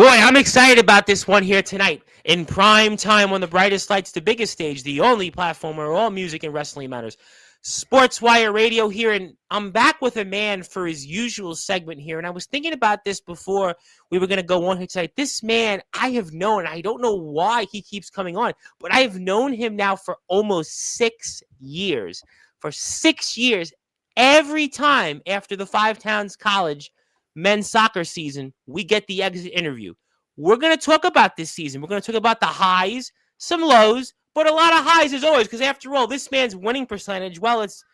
Boy, I'm excited about this one here tonight. In prime time on the brightest lights, the biggest stage, the only platform where all music and wrestling matters. Sportswire Radio here, and I'm back with a man for his usual segment here. And I was thinking about this before we were going to go on here tonight. This man I have known, I don't know why he keeps coming on, but I have known him now for almost 6 years. For 6 years, every time after the Five Towns College men's soccer season, we get the exit interview. We're going to talk about this season. We're going to talk about the highs, some lows, but a lot of highs as always, because after all, this man's winning percentage, well, it's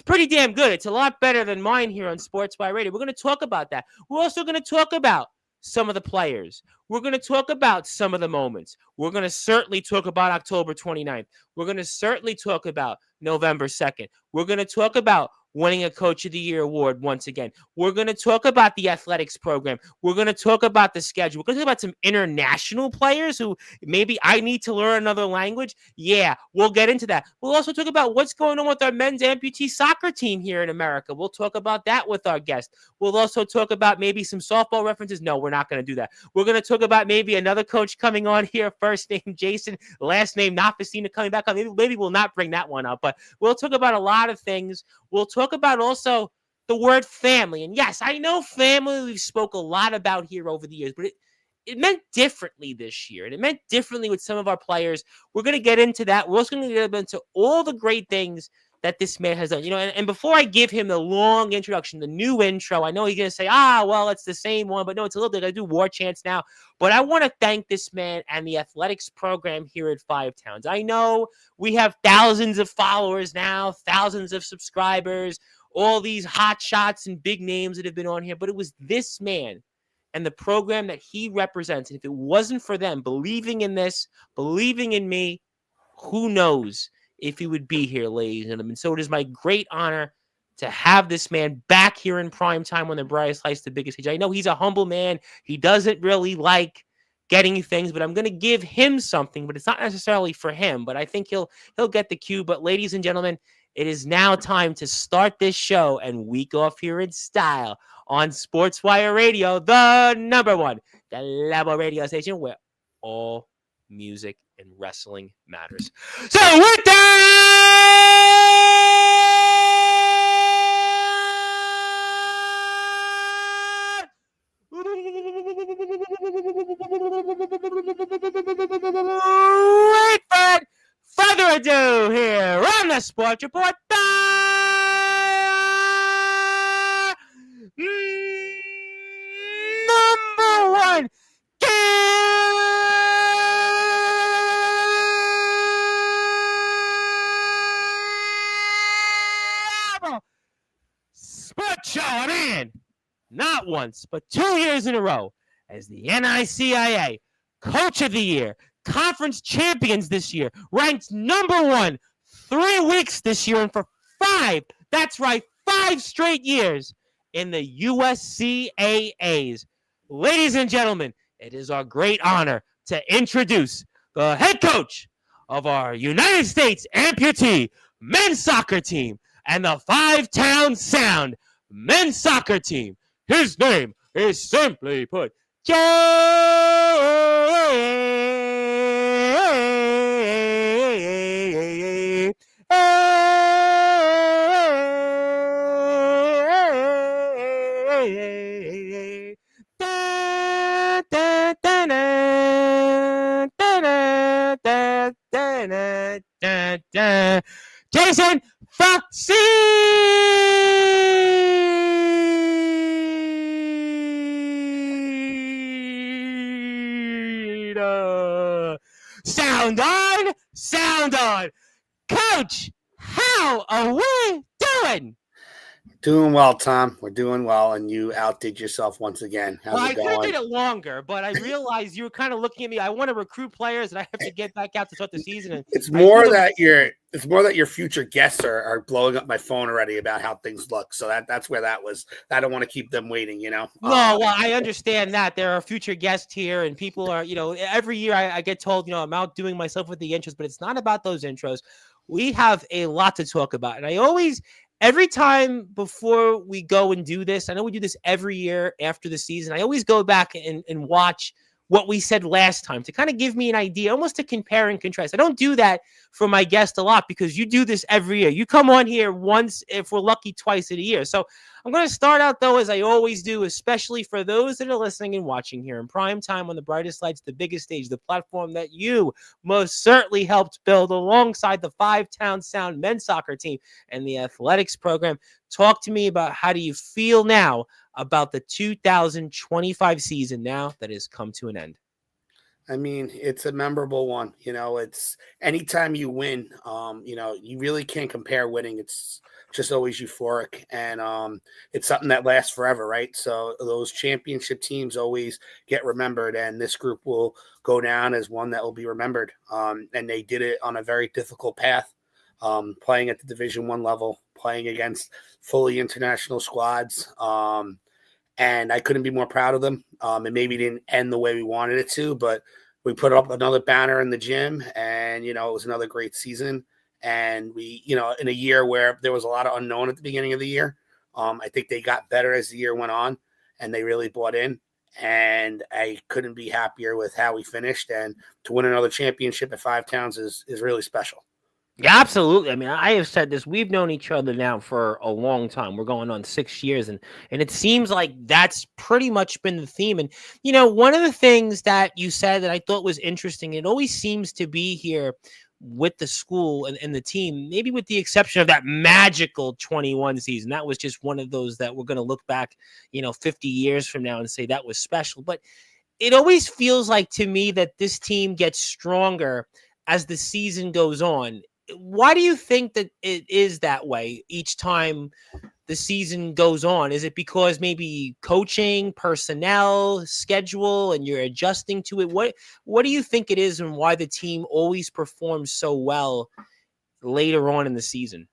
pretty damn good. It's a lot better than mine here on Sportswire Radio. We're going to talk about that. We're also going to talk about some of the players. We're going to talk about some of the moments. We're going to certainly talk about October 29th. We're going to certainly talk about November 2nd. We're going to talk about winning a Coach of the Year award once again. We're going to talk about the athletics program. We're going to talk about the schedule. We're going to talk about some international players who maybe I need to learn another language. Yeah, we'll get into that. We'll also talk about what's going on with our men's amputee soccer team here in America. We'll talk about that with our guest. We'll also talk about maybe some softball references. No, we're not going to do that. We're going to talk about maybe another coach coming on here, first name Jason, last name not Fiscina, coming back on. Maybe we'll not bring that one up, but we'll talk about a lot of things. We'll talk about also the word family. And yes, I know family we've spoke a lot about here over the years, but it meant differently this year. And it meant differently with some of our players. We're going to get into that. We're also going to get into all the great things that this man has done. And before I give him the long introduction, the new intro, I know he's going to say, well, it's the same one. But no, it's a little bit. I do war chants now. But I want to thank this man and the athletics program here at Five Towns. I know we have thousands of followers now, thousands of subscribers, all these hot shots and big names that have been on here. But it was this man and the program that he represents. And if it wasn't for them believing in this, believing in me, who knows if he would be here, ladies and gentlemen. So it is my great honor to have this man back here in prime time on the brightest lights, the biggest stage. I know he's a humble man. He doesn't really like getting things, but I'm going to give him something, but it's not necessarily for him, but I think he'll get the cue. But ladies and gentlemen, it is now time to start this show and week off here in style on Sportswire Radio, the number one, the level radio station where all music and wrestling matters. So with that, without further ado, here on the Sports Report, number one sports show. I'm in not once, but 2 years in a row as the NICIA Coach of the Year, Conference Champions this year, ranked number one 3 weeks this year, and for 5, that's right, 5 straight years in the USCAAs. Ladies and gentlemen, it is our great honor to introduce the head coach of our United States amputee men's soccer team and the Five Towns Sound men's soccer team. His name is simply put, Jason Fiscina. Sound on. Coach, how are we doing? Doing well, Tom. We're doing well, and you outdid yourself once again. How's well, it I could have going? made it longer, but I realized you were kind of looking at me. I want to recruit players, and I have to get back out to start the season. And It's more that your future guests are blowing up my phone already about how things look. So that's where that was. I don't want to keep them waiting, No, well, I understand that there are future guests here, and people are, every year I get told, I'm outdoing myself with the intros, but it's not about those intros. We have a lot to talk about, and I always every time before we go and do this, I know we do this every year after the season. I always go back and watch what we said last time to kind of give me an idea, almost to compare and contrast. I don't do that for my guest a lot because you do this every year. You come on here once, if we're lucky, twice in a year. So I'm going to start out, though, as I always do, especially for those that are listening and watching here in prime time on the brightest lights, the biggest stage, the platform that you most certainly helped build alongside the Five-Town Sound men's soccer team and the athletics program. Talk to me about how do you feel now about the 2025 season now that has come to an end? I mean, it's a memorable one. It's anytime you win, you really can't compare winning. It's just always euphoric, and it's something that lasts forever, right? So those championship teams always get remembered, and this group will go down as one that will be remembered. And they did it on a very difficult path, playing at the Division I level, playing against fully international squads. And I couldn't be more proud of them. It maybe didn't end the way we wanted it to, but we put up another banner in the gym, and, it was another great season. And we, in a year where there was a lot of unknown at the beginning of the year, I think they got better as the year went on, and they really bought in. And I couldn't be happier with how we finished. And to win another championship at Five Towns is really special. Yeah, absolutely. I mean, I have said this. We've known each other now for a long time. We're going on 6 years, and it seems like that's pretty much been the theme. And one of the things that you said that I thought was interesting, it always seems to be here with the school and the team, maybe with the exception of that magical 21 season. That was just one of those that we're going to look back, 50 years from now and say that was special. But it always feels like to me that this team gets stronger as the season goes on. Why do you think that it is that way each time the season goes on? Is it because maybe coaching, personnel, schedule, and you're adjusting to it? What do you think it is, and why the team always performs so well later on in the season?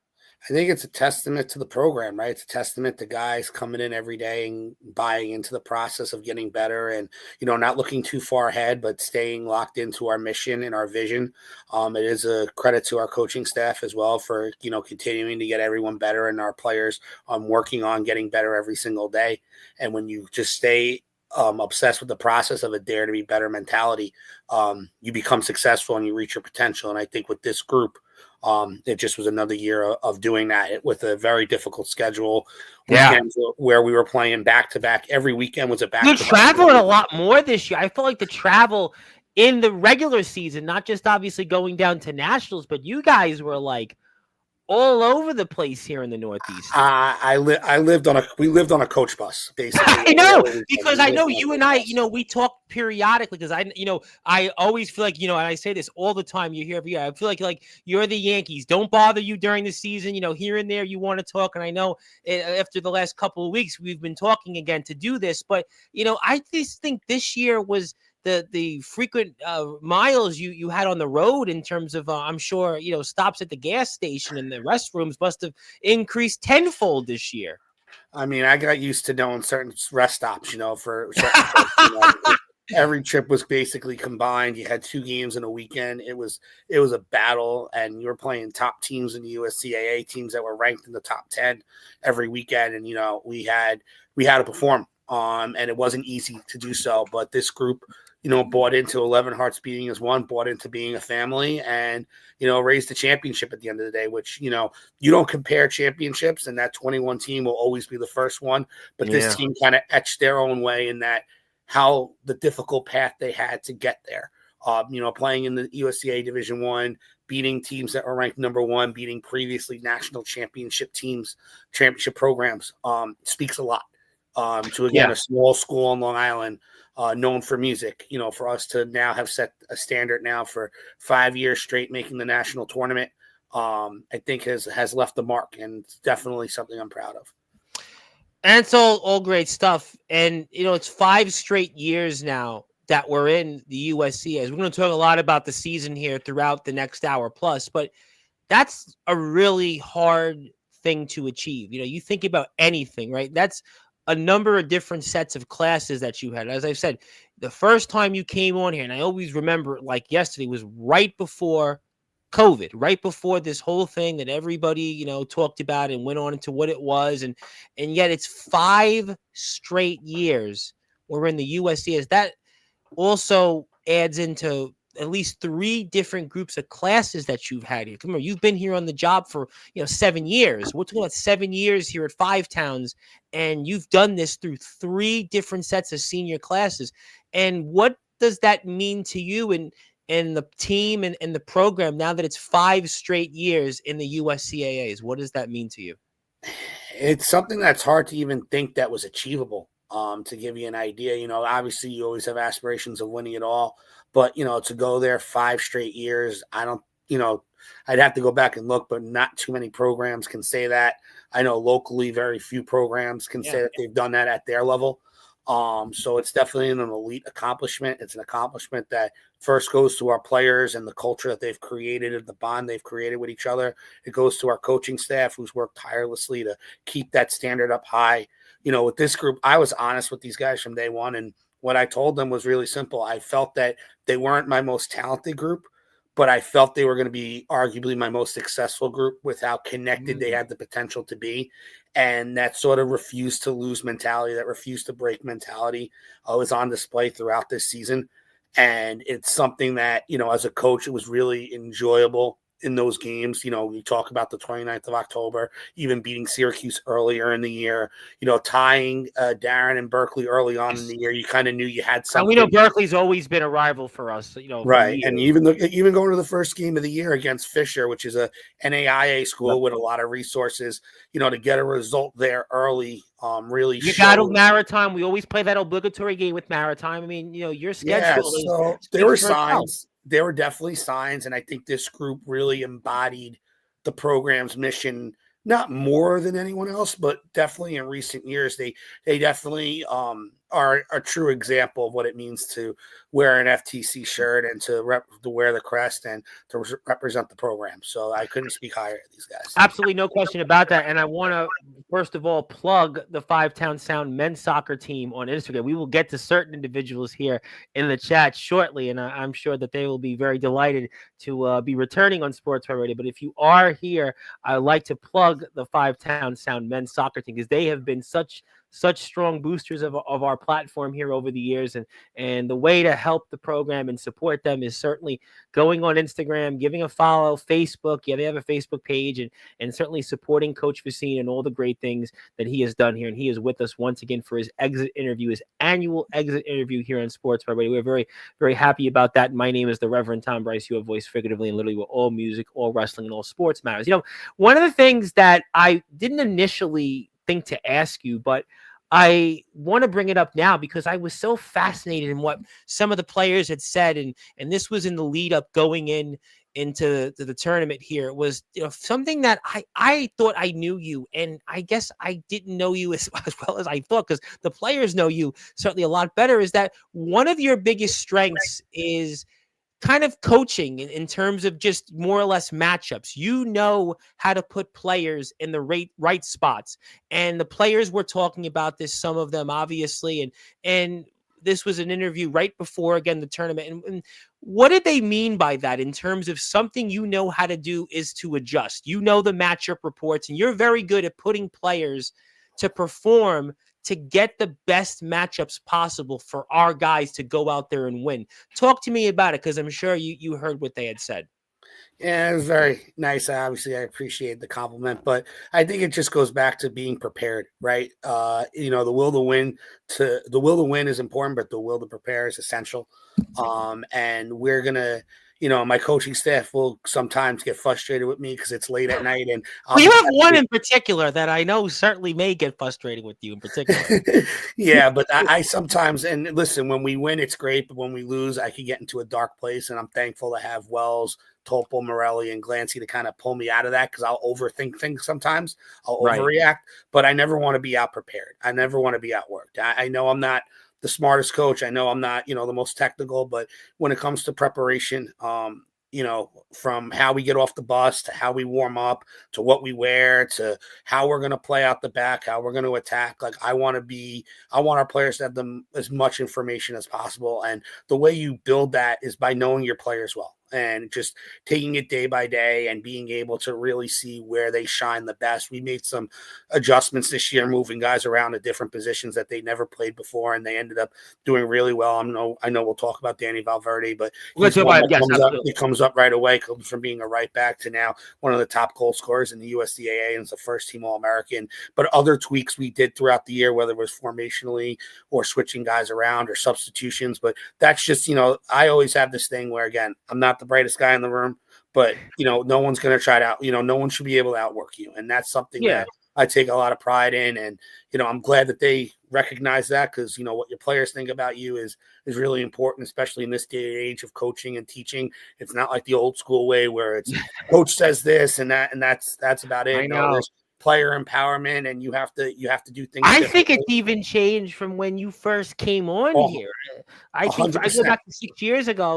I think it's a testament to the program, right? It's a testament to guys coming in every day and buying into the process of getting better and, not looking too far ahead, but staying locked into our mission and our vision. It is a credit to our coaching staff as well for, continuing to get everyone better and our players working on getting better every single day. And when you just stay obsessed with the process of a dare to be better mentality, you become successful and you reach your potential. And I think with this group, it just was another year of doing that with a very difficult schedule. Weekends where we were playing back to back. Every weekend was a back. You traveled a lot more this year. I felt like the travel in the regular season, not just obviously going down to nationals, but you guys were like all over the place here in the Northeast. We lived on a coach bus, basically. I know, because I know you and I, we talk periodically because I always feel like, and I say this all the time, you're here every year. I feel like you're the Yankees. Don't bother you during the season, here and there you want to talk. And I know after the last couple of weeks, we've been talking again to do this, but, I just think this year was the frequent miles you had on the road in terms of, I'm sure, stops at the gas station and the restrooms must have increased tenfold this year. I mean, I got used to knowing certain rest stops, for every trip was basically combined. You had 2 games in a weekend. It was a battle, and you were playing top teams in the USCAA, teams that were ranked in the top 10 every weekend. And, we had to perform, and it wasn't easy to do so. But this group, bought into 11 Hearts Beating as one, bought into being a family, and, raised the championship at the end of the day, which, you don't compare championships, and that 21 team will always be the first one. But this team kind of etched their own way in that how the difficult path they had to get there. Playing in the USCA Division I, beating teams that were ranked number 1, beating previously national championship teams, championship programs, speaks a lot. To, again, a small school on Long Island, known for music, for us to now have set a standard now for 5 years straight, making the national tournament, I think has left the mark, and it's definitely something I'm proud of. And it's all great stuff. And, it's 5 straight years now that we're in the USCA. We're going to talk a lot about the season here throughout the next hour plus, but that's a really hard thing to achieve. You think about anything, right? That's a number of different sets of classes that you had. As I said, the first time you came on here, and I always remember like yesterday, was right before COVID, right before this whole thing that everybody, talked about and went on into what it was. And yet it's 5 straight years we're in the USCS. That also adds into at least 3 different groups of classes that you've had here. Come on, you've been here on the job for 7 years. We're talking about 7 years here at Five Towns, and you've done this through 3 different sets of senior classes. And what does that mean to you and the team and the program now that it's 5 straight years in the USCAAs? What does that mean to you? It's something that's hard to even think that was achievable. To give you an idea, obviously you always have aspirations of winning it all, but to go there 5 straight years, I don't, I'd have to go back and look, but not too many programs can say that. I know locally, very few programs can say that they've done that at their level. So it's definitely an elite accomplishment. It's an accomplishment that first goes to our players and the culture that they've created and the bond they've created with each other. It goes to our coaching staff who's worked tirelessly to keep that standard up high. With this group, I was honest with these guys from day one. And what I told them was really simple. I felt that they weren't my most talented group, but I felt they were going to be arguably my most successful group with how connected they had the potential to be. And that sort of refused to lose mentality, that refused to break mentality was on display throughout this season. And it's something that, as a coach, it was really enjoyable in those games. We talk about the 29th of October, even beating Syracuse earlier in the year, tying Darren and Berkeley early on in the year. You kind of knew you had something. And we know Berkeley's always been a rival for us, right. And even going to the first game of the year against Fisher, which is a NAIA school with a lot of resources, to get a result there early, really. You battled Maritime. We always play that obligatory game with Maritime. I mean, your schedule. Yeah, so there were signs. There were definitely signs, and I think this group really embodied the program's mission, not more than anyone else, but definitely in recent years, they definitely are a true example of what it means to wear an FTC shirt and to wear the crest and to represent the program. So I couldn't speak higher of these guys. Absolutely no question about that. And I want to, first of all, plug the Five Town Sound men's soccer team on Instagram. We will get to certain individuals here in the chat shortly, and I'm sure that they will be very delighted to be returning on Sportswire Radio. But if you are here, I'd like to plug the Five Town Sound men's soccer team because they have been such strong boosters of our platform here over the years. And the way to help the program and support them is certainly going on Instagram, giving a follow, Facebook. Yeah, they have a Facebook page, and certainly supporting Coach Fiscina and all the great things that he has done here. And he is with us once again for his exit interview, his annual exit interview here on Sports Radio. We're very, very happy about that. My name is the Reverend Tom Bryce. You have voiced figuratively and literally with all music, all wrestling, and all sports matters. One of the things that I didn't initially think to ask you, but I want to bring it up now because I was so fascinated in what some of the players had said, and this was in the lead up going into the tournament here. It was something that I thought I knew you, and I guess I didn't know you as well as I thought, because the players know you certainly a lot better. Is that one of your biggest strengths is kind of coaching in terms of just more or less matchups. You know how to put players in the right spots. And the players were talking about this, some of them obviously, and this was an interview right before, again, the tournament. And what did they mean by that in terms of something you know how to do is to adjust? You know the matchup reports, and you're very good at putting players to perform to get the best matchups possible for our guys to go out there and win. Talk to me about it, because I'm sure you heard what they had said. Yeah, it was very nice. Obviously, I appreciate the compliment, but I think it just goes back to being prepared, right? The will to win is important, but the will to prepare is essential. And we're gonna, my coaching staff will sometimes get frustrated with me because it's late at night, and you have one in particular that I know certainly may get frustrated with you in particular. Yeah, but I sometimes, and listen, when we win, it's great, but when we lose, I can get into a dark place, and I'm thankful to have Wells, Topol, Morelli, and Glancy to kind of pull me out of that, because I'll overthink things sometimes. I'll overreact, but I never want to be out prepared. I never want to be outworked. I know I'm not the smartest coach. I know I'm not, the most technical, but when it comes to preparation, from how we get off the bus to how we warm up to what we wear to how we're going to play out the back, how we're going to attack. Like I want our players to have as much information as possible. And the way you build that is by knowing your players well. and just taking it day by day and being able to really see where they shine the best. We made some adjustments this year, moving guys around to different positions that they never played before, and they ended up doing really well. I know we'll talk about Danny Valverde, but We'll talk about him. Yes, he comes up right away, comes from being a right back to now one of the top goal scorers in the USDAA and is the first team All-American. But other tweaks we did throughout the year, whether it was formationally or switching guys around or substitutions. But that's just, I always have this thing where, again, I'm not the brightest guy in the room, but, no one's going to try to no one should be able to outwork you. And that's something that I take a lot of pride in. And, I'm glad that they recognize that, because, what your players think about you is really important, especially in this day and age of coaching and teaching. It's not like the old school way where it's coach says this and that, and that's about it. I know. There's player empowerment, and you have to do things. I think it's even changed from when you first came on here. I think 100%. I go back to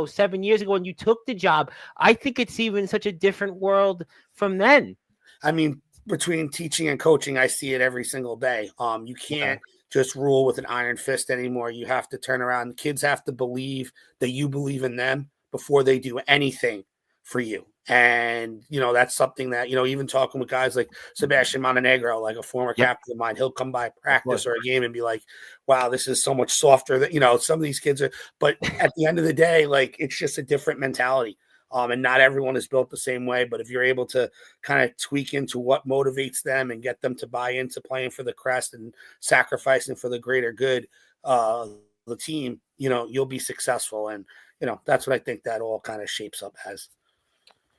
7 years ago when you took the job. I think it's even such a different world from then. I mean, between teaching and coaching, I see it every single day. You can't just rule with an iron fist anymore. You have to turn around. The kids have to believe that you believe in them before they do anything for you. And, that's something that, even talking with guys like Sebastian Montenegro, like a former captain of mine, he'll come by practice or a game and be like, wow, this is so much softer that, some of these kids are, but at the end of the day, like, it's just a different mentality. And not everyone is built the same way, but if you're able to kind of tweak into what motivates them and get them to buy into playing for the crest and sacrificing for the greater good, the team, you'll be successful. And, that's what I think that all kind of shapes up as.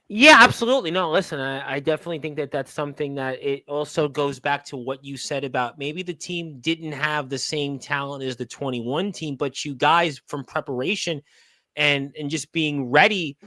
Yeah, absolutely. No, listen, I definitely think that that's something that it also goes back to what you said about maybe the team didn't have the same talent as the 21 team, but you guys from preparation and just being ready,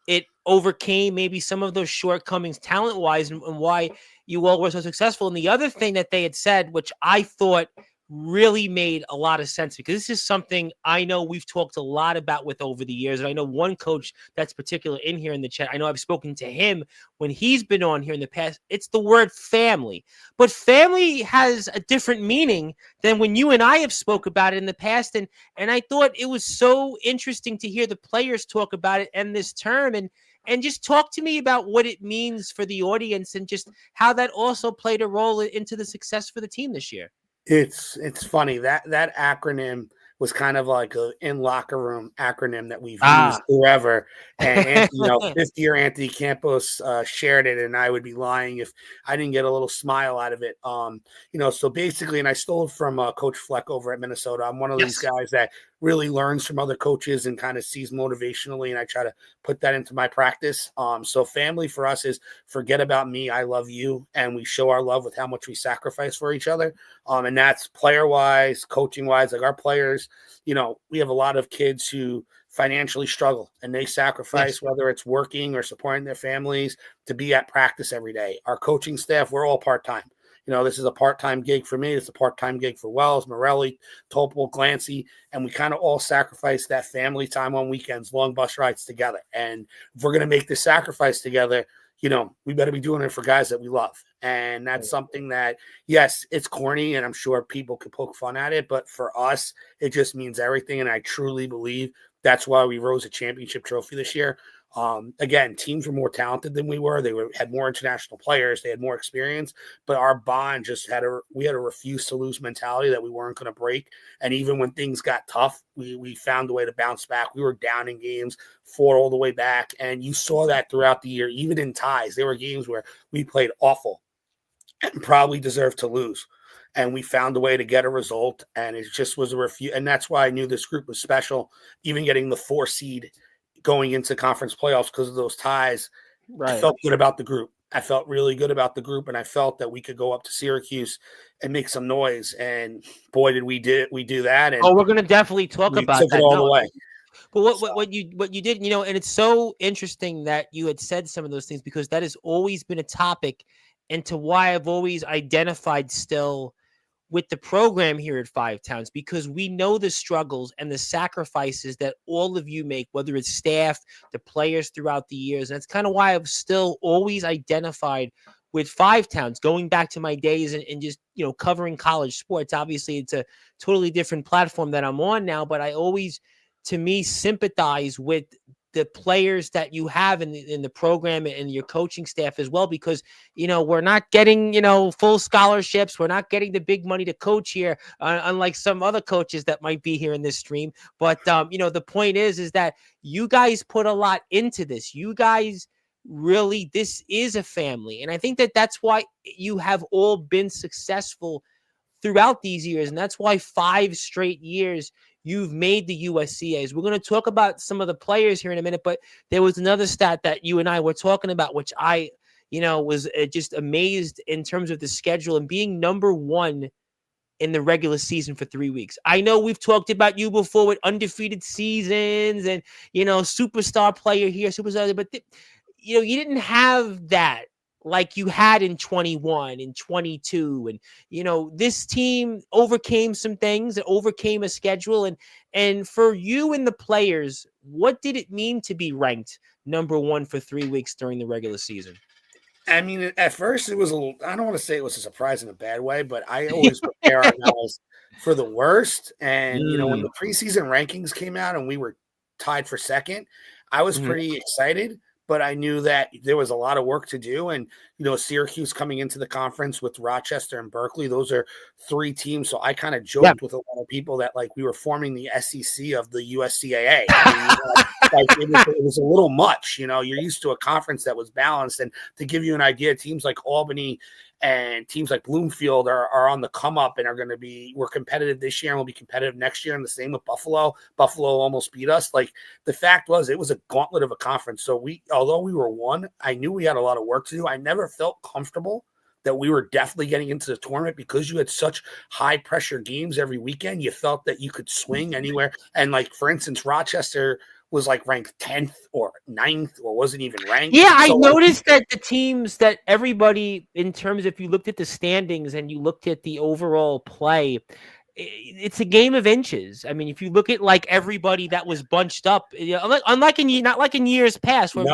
it overcame maybe some of those shortcomings talent-wise and why you all were so successful. And the other thing that they had said, which I thought really made a lot of sense, because this is something I know we've talked a lot about with over the years. And I know one coach that's particular in here in the chat, I know I've spoken to him when he's been on here in the past. It's the word family. But family has a different meaning than when you and I have spoke about it in the past. And I thought it was so interesting to hear the players talk about it and this term, and just talk to me about what it means for the audience and just how that also played a role into the success for the team this year. It's funny that acronym was kind of like a in locker room acronym that we've used forever. And fifth year Anthony Campos shared it, and I would be lying if I didn't get a little smile out of it. So basically, and I stole it from Coach Fleck over at Minnesota. I'm one of these guys that really learns from other coaches and kind of sees motivationally, and I try to put that into my practice. So family for us is forget about me, I love you, and we show our love with how much we sacrifice for each other. And that's player-wise, coaching-wise. Like our players, we have a lot of kids who financially struggle, and they sacrifice, whether it's working or supporting their families, to be at practice every day. Our coaching staff, we're all part-time. This is a part-time gig for me. It's a part-time gig for Wells, Morelli, Topol, Glancy, and we kind of all sacrifice that family time on weekends, long bus rides together. And if we're going to make this sacrifice together, we better be doing it for guys that we love. And that's something that, yes, it's corny, and I'm sure people could poke fun at it, but for us, it just means everything. And I truly believe that's why we rose a championship trophy this year. Again, teams were more talented than we were. They had more international players. They had more experience, but our bond just we had a refuse to lose mentality that we weren't going to break. And even when things got tough, we found a way to bounce back. We were down in games, fought all the way back. And you saw that throughout the year, even in ties. There were games where we played awful and probably deserved to lose. And we found a way to get a result. And it just was a refuse. And that's why I knew this group was special, even getting the 4 seed going into conference playoffs because of those ties. I felt good about the group. I felt really good about the group, and I felt that we could go up to Syracuse and make some noise. And boy, did we do that. And we're going to definitely talk about that. Took it all the way. But what you did, and it's so interesting that you had said some of those things, because that has always been a topic, and to why I've always identified still with the program here at Five Towns, because we know the struggles and the sacrifices that all of you make, whether it's staff, the players throughout the years. And that's kind of why I've still always identified with Five Towns, going back to my days and just, covering college sports. Obviously, it's a totally different platform that I'm on now, but I always, to me, sympathize with the players that you have in the program and your coaching staff as well, because, we're not getting, full scholarships. We're not getting the big money to coach here, unlike some other coaches that might be here in this stream. But, the point is that you guys put a lot into this. You guys really, this is a family. And I think that that's why you have all been successful throughout these years. And that's why 5 straight years you've made the USCAs. We're going to talk about some of the players here in a minute, but there was another stat that you and I were talking about, which I, was just amazed in terms of the schedule and being number 1 in the regular season for 3 weeks. I know we've talked about you before with undefeated seasons and, superstar player here, superstar there, but you didn't have that like you had in 21 and 22. And, this team overcame some things, and overcame a schedule. And for you and the players, what did it mean to be ranked number 1 for 3 weeks during the regular season? I mean, at first it was I don't want to say it was a surprise in a bad way, but I always prepare our guys for the worst. And, when the preseason rankings came out and we were tied for second, I was pretty excited. But I knew that there was a lot of work to do. And, Syracuse coming into the conference with Rochester and Berkeley, those are 3 teams. So I kind of joked with a lot of people that, like, we were forming the SEC of the USCAA. It was a little much. You're used to a conference that was balanced. And to give you an idea, teams like Albany and teams like Bloomfield are on the come up and we're competitive this year and we'll be competitive next year. And the same with Buffalo. Buffalo almost beat us. Like, the fact was, it was a gauntlet of a conference. So although we were 1, I knew we had a lot of work to do. I never felt comfortable that we were definitely getting into the tournament because you had such high pressure games every weekend. You felt that you could swing anywhere. And, like, for instance, Rochester was like ranked 10th or 9th or wasn't even ranked. Yeah, I noticed that the teams that everybody, in terms, if you looked at the standings and you looked at the overall play, it's a game of inches. I mean, if you look at like everybody that was bunched up, unlike not like in years past. Where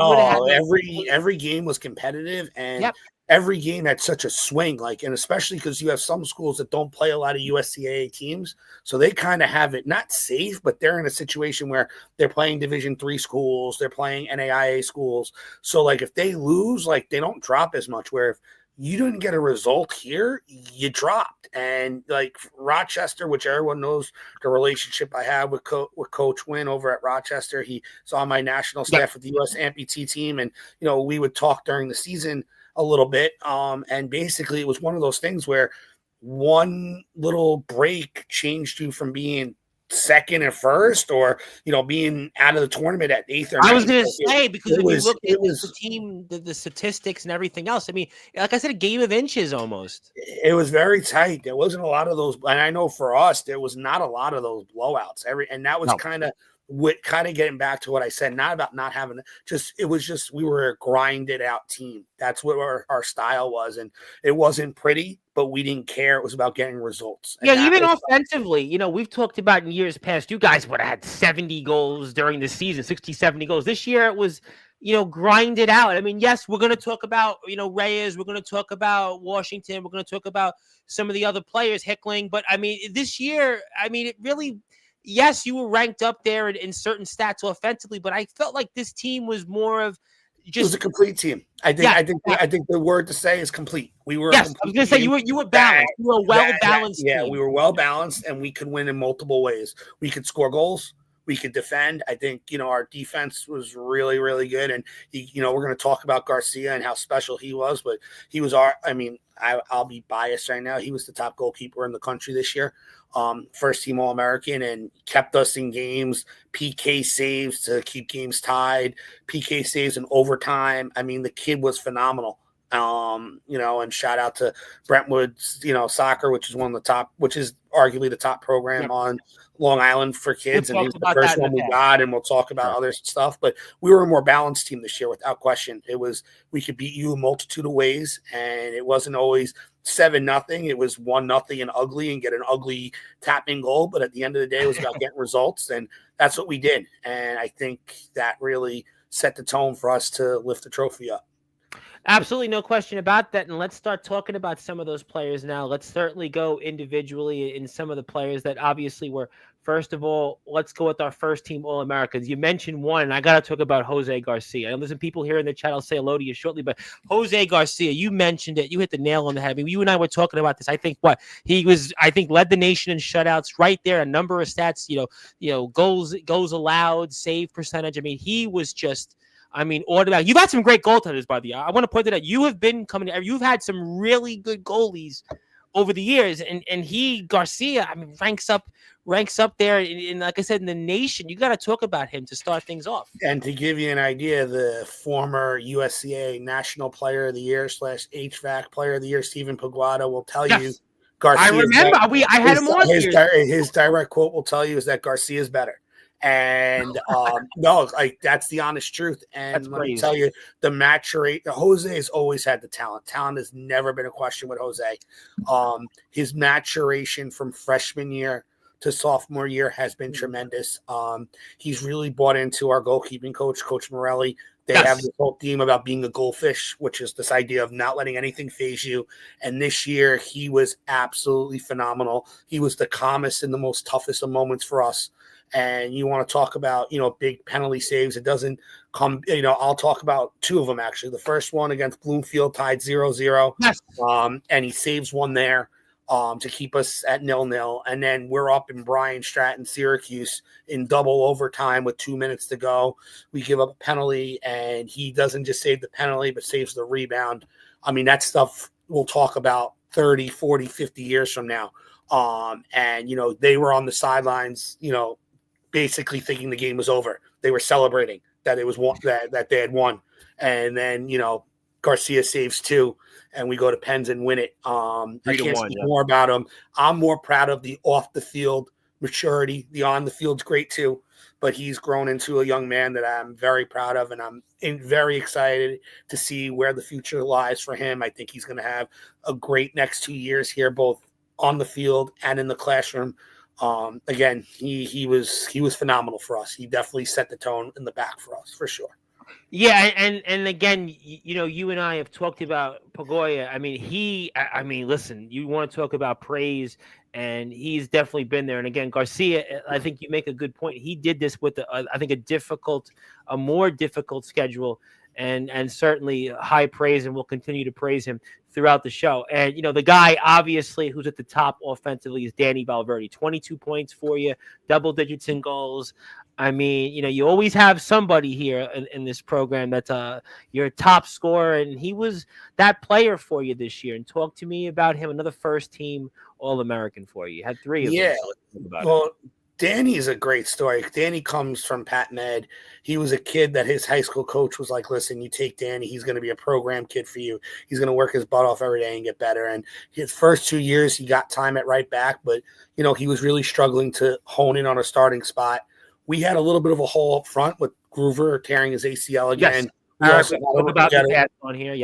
every game was competitive, and every game had such a swing. Like, and especially because you have some schools that don't play a lot of USCAA teams, so they kind of have it not safe, but they're in a situation where they're playing Division III schools, they're playing NAIA schools. So, like, if they lose, like, they don't drop as much. Where if you didn't get a result here, you dropped. And, like, Rochester, which everyone knows the relationship I have with Coach Wynn over at Rochester. He's on my national staff with the U.S. amputee team. And, we would talk during the season a little bit. And basically it was one of those things where one little break changed you from being second and first, or being out of the tournament at 8th or 9th. I was going to say, because if you look at the team, the statistics and everything else, I mean, like I said, a game of inches almost. It was very tight. There wasn't a lot of those, and I know for us there was not a lot of those blowouts. And that was kind of getting back to what I said, not about not having it was just we were a grinded out team. That's what our style was, and it wasn't pretty, but we didn't care. It was about getting results. And even offensively, we've talked about in years past, you guys would have had 70 goals during the season, 60, 70 goals. This year it was, grinded out. I mean, yes, we're going to talk about, Reyes. We're going to talk about Washington. We're going to talk about some of the other players, Hickling. But, I mean, this year, it really – yes, you were ranked up there in certain stats offensively, but I felt like this team was more of just. It was a complete team. I think the word to say is complete. We were. Yes, I was going to say you were balanced. You were a well balanced. Yeah, we were well balanced, and we could win in multiple ways. We could score goals. We could defend. I think, our defense was really, really good. And, we're going to talk about Garcia and how special he was, but he was I'll be biased right now. He was the top goalkeeper in the country this year. First team All-American, and kept us in games, PK saves to keep games tied, PK saves in overtime. I mean, the kid was phenomenal. And shout out to Brentwood's, soccer, which is arguably the top program on Long Island for kids. And he was the first one we got, and we'll talk about other stuff. But we were a more balanced team this year, without question. We could beat you a multitude of ways, and it wasn't always 7-0. It was 1-0 and ugly, and get an ugly tap-in goal. But at the end of the day, it was about getting results, and that's what we did. And I think that really set the tone for us to lift the trophy up. Absolutely, no question about that. And let's start talking about some of those players now. Let's certainly go individually in some of the players that obviously were First of all, let's go with our first team All-Americans. You mentioned one, and I got to talk about Jose Garcia. I know there's some people here in the chat. I'll say hello to you shortly, but Jose Garcia, you mentioned it. You hit the nail on the head. I mean, you and I were talking about this. I think led the nation in shutouts right there. A number of stats, goals allowed, save percentage. I mean, he was just, automatic. You've had some great goaltenders, by the way. I want to point that out. You've had some really good goalies over the years, and Garcia, ranks up there, and like I said, in the nation. You got to talk about him to start things off. And to give you an idea, the former USCA National Player of the Year / HVAC Player of the Year, Stephen Paguada, will tell you Garcia. I remember I had him on. His direct quote will tell you is that Garcia is better. And no, like that's the honest truth. And let me tell you, the maturation. Jose has always had the talent. Talent has never been a question with Jose. His maturation from freshman year to sophomore year has been tremendous. He's really bought into our goalkeeping coach, Coach Morelli. They have this whole theme about being a goldfish, which is this idea of not letting anything faze you. And this year, he was absolutely phenomenal. He was the calmest and the most toughest of moments for us. And you want to talk about, big penalty saves. It doesn't come, I'll talk about two of them, actually. The first one against Bloomfield tied 0-0. Yes. And he saves one there to keep us at 0-0. And then we're up in Bryan Stratton, Syracuse in double overtime with 2 minutes to go. We give up a penalty, and he doesn't just save the penalty, but saves the rebound. I mean, that stuff we'll talk about 30, 40, 50 years from now. And, they were on the sidelines, basically thinking the game was over. They were celebrating that it was that they had won. And then, Garcia saves two, and we go to Pens and win it. I can't speak more about him. I'm more proud of the off the field maturity. The on the field's great too, but he's grown into a young man that I'm very proud of, and I'm very excited to see where the future lies for him. I think he's going to have a great next 2 years here, both on the field and in the classroom. Again, he was phenomenal for us. He definitely set the tone in the back for us, for sure. Yeah, and again, you and I have talked about Pagoya. I mean, listen, you want to talk about praise, and he's definitely been there. And again, Garcia, I think you make a good point. He did this with a more difficult schedule, and certainly high praise, and we'll continue to praise him throughout the show. And, the guy, obviously, who's at the top offensively is Danny Valverde. 22 points for you, double digits in goals. I mean, you always have somebody here in this program that's your top scorer, and he was that player for you this year. And talk to me about him, another first-team All-American for you. You had three of them. Well, Danny is a great story. Danny comes from Pat Med. He was a kid that his high school coach was like, listen, you take Danny. He's going to be a program kid for you. He's going to work his butt off every day and get better. And his first 2 years, he got time at right back, but, he was really struggling to hone in on a starting spot. We had a little bit of a hole up front with Groover tearing his ACL again. Yes.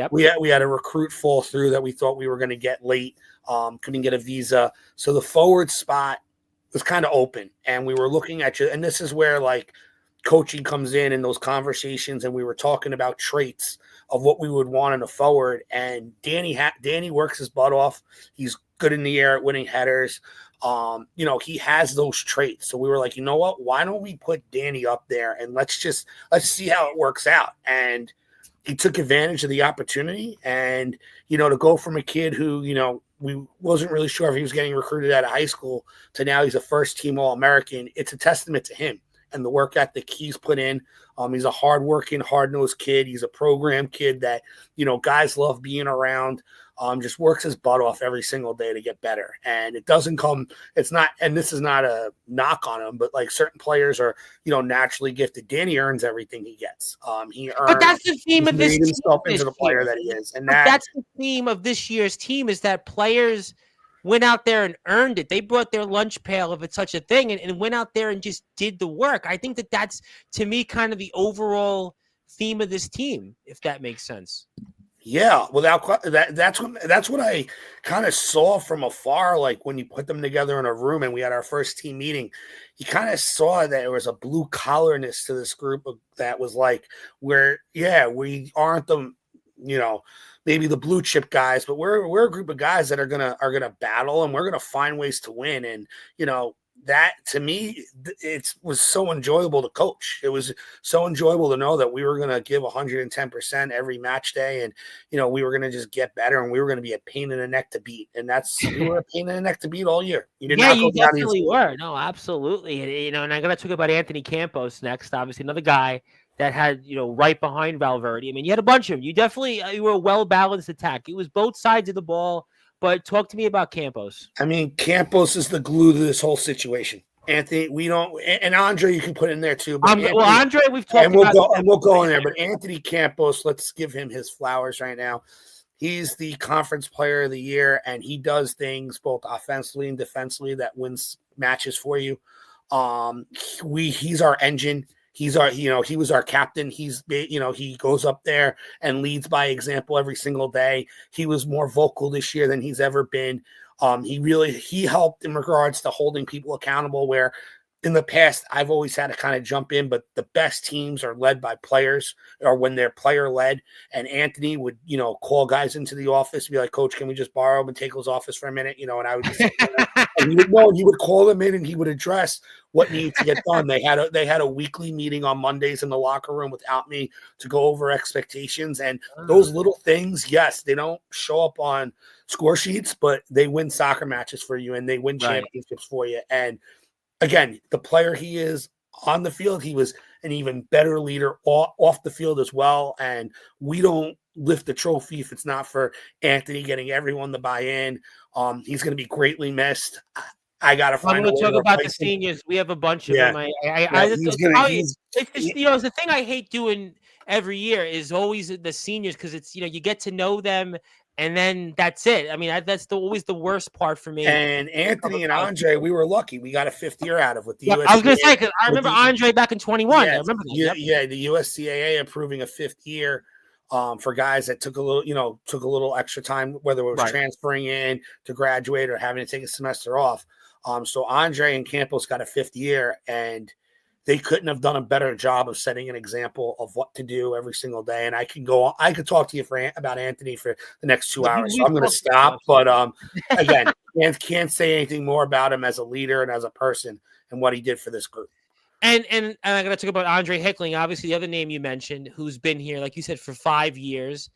We had a recruit fall through that we thought we were going to get late. Couldn't get a visa. So the forward spot was kind of open, and we were looking at you. And this is where coaching comes in those conversations. And we were talking about traits of what we would want in a forward. And Danny works his butt off. He's good in the air at winning headers. He has those traits. So we were like, you know what? Why don't we put Danny up there and let's see how it works out. And he took advantage of the opportunity. And, to go from a kid who, we wasn't really sure if he was getting recruited out of high school to now he's a first-team All-American. It's a testament to him and the work ethic he's put in. He's a hard-working, hard-nosed kid. He's a program kid that, guys love being around. Just works his butt off every single day to get better. And and this is not a knock on him, but certain players are, naturally gifted. Danny earns everything he gets. But that's the theme of this team. Into the player that he is. And that's the theme of this year's team is that players went out there and earned it. They brought their lunch pail, if it's such a thing, and went out there and just did the work. I think that's, to me, kind of the overall theme of this team, if that makes sense. Yeah, that's what I kind of saw from afar. When you put them together in a room and we had our first team meeting, you kind of saw that there was a blue collarness to this group that was we aren't the, maybe the blue chip guys, but we're a group of guys that are gonna battle, and we're gonna find ways to win. And that to me, it was so enjoyable to coach. It was so enjoyable to know that we were going to give 110% every match day, and we were going to just get better, and we were going to be a pain in the neck to beat. And we were a pain in the neck to beat all year. You did not go you down definitely easily. were. No, absolutely. And I'm going to talk about Anthony Campos next. Obviously, another guy that had, right behind Valverde. I mean, you had a bunch of them. You were a well-balanced attack. It was both sides of the ball. But talk to me about Campos. I mean, Campos is the glue to this whole situation. Anthony, we don't, and Andre, you can put in there too. But Anthony, Andre, we've talked about, we'll go in there. But Anthony Campos, let's give him his flowers right now. He's the conference player of the year, and he does things both offensively and defensively that wins matches for you. He's our engine. He's our, he was our captain. He goes up there and leads by example every single day. He was more vocal this year than he's ever been. He helped in regards to holding people accountable, where in the past, I've always had to kind of jump in, but the best teams are led by players, or when they're player led. And Anthony would, call guys into the office and be like, "Coach, can we just borrow Mateko's office for a minute?" And I would just sit there, and he would call them in and he would address what needed to get done. They had a weekly meeting on Mondays in the locker room without me to go over expectations. And those little things, yes, they don't show up on score sheets, but they win soccer matches for you and they win championships for you. And again, the player he is on the field, he was an even better leader off the field as well. And we don't lift the trophy if it's not for Anthony getting everyone to buy in. He's going to be greatly missed. I got to find. I'm going to talk about the seniors. We have a bunch of them. It's the thing I hate doing every year is always the seniors, because it's you get to know them. And then that's it. I mean, that's always the worst part for me. And Anthony and Andre, we were lucky. We got a fifth year out of with the USCAA. I was going to say, because I remember Andre back in 21. I remember that. Yeah, the USCAA approving a fifth year for guys that took a little extra time, whether it was transferring in to graduate or having to take a semester off. So Andre and Campos got a fifth year, and they couldn't have done a better job of setting an example of what to do every single day. And I could talk to you about Anthony for the next 2 hours. So I'm going to stop. But again, can't say anything more about him as a leader and as a person and what he did for this group. And I'm going to talk about Andre Hickling, obviously the other name you mentioned, who's been here, like you said, for 5 years.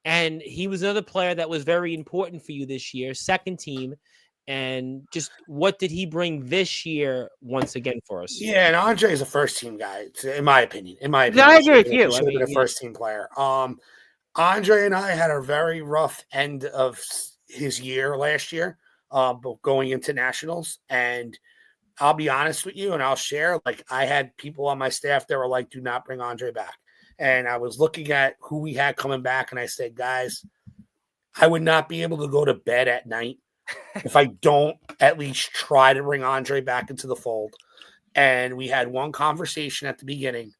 And he was another player that was very important for you this year, second team. And just what did he bring this year once again for us? Yeah, and Andre is a first-team guy, in my opinion. I agree with you. He should have been a first-team player. Andre and I had a very rough end of his year last year, going into nationals. And I'll be honest with you, and I'll share, I had people on my staff that were like, do not bring Andre back. And I was looking at who we had coming back, and I said, guys, I would not be able to go to bed at night if I don't at least try to bring Andre back into the fold. And we had one conversation at the beginning.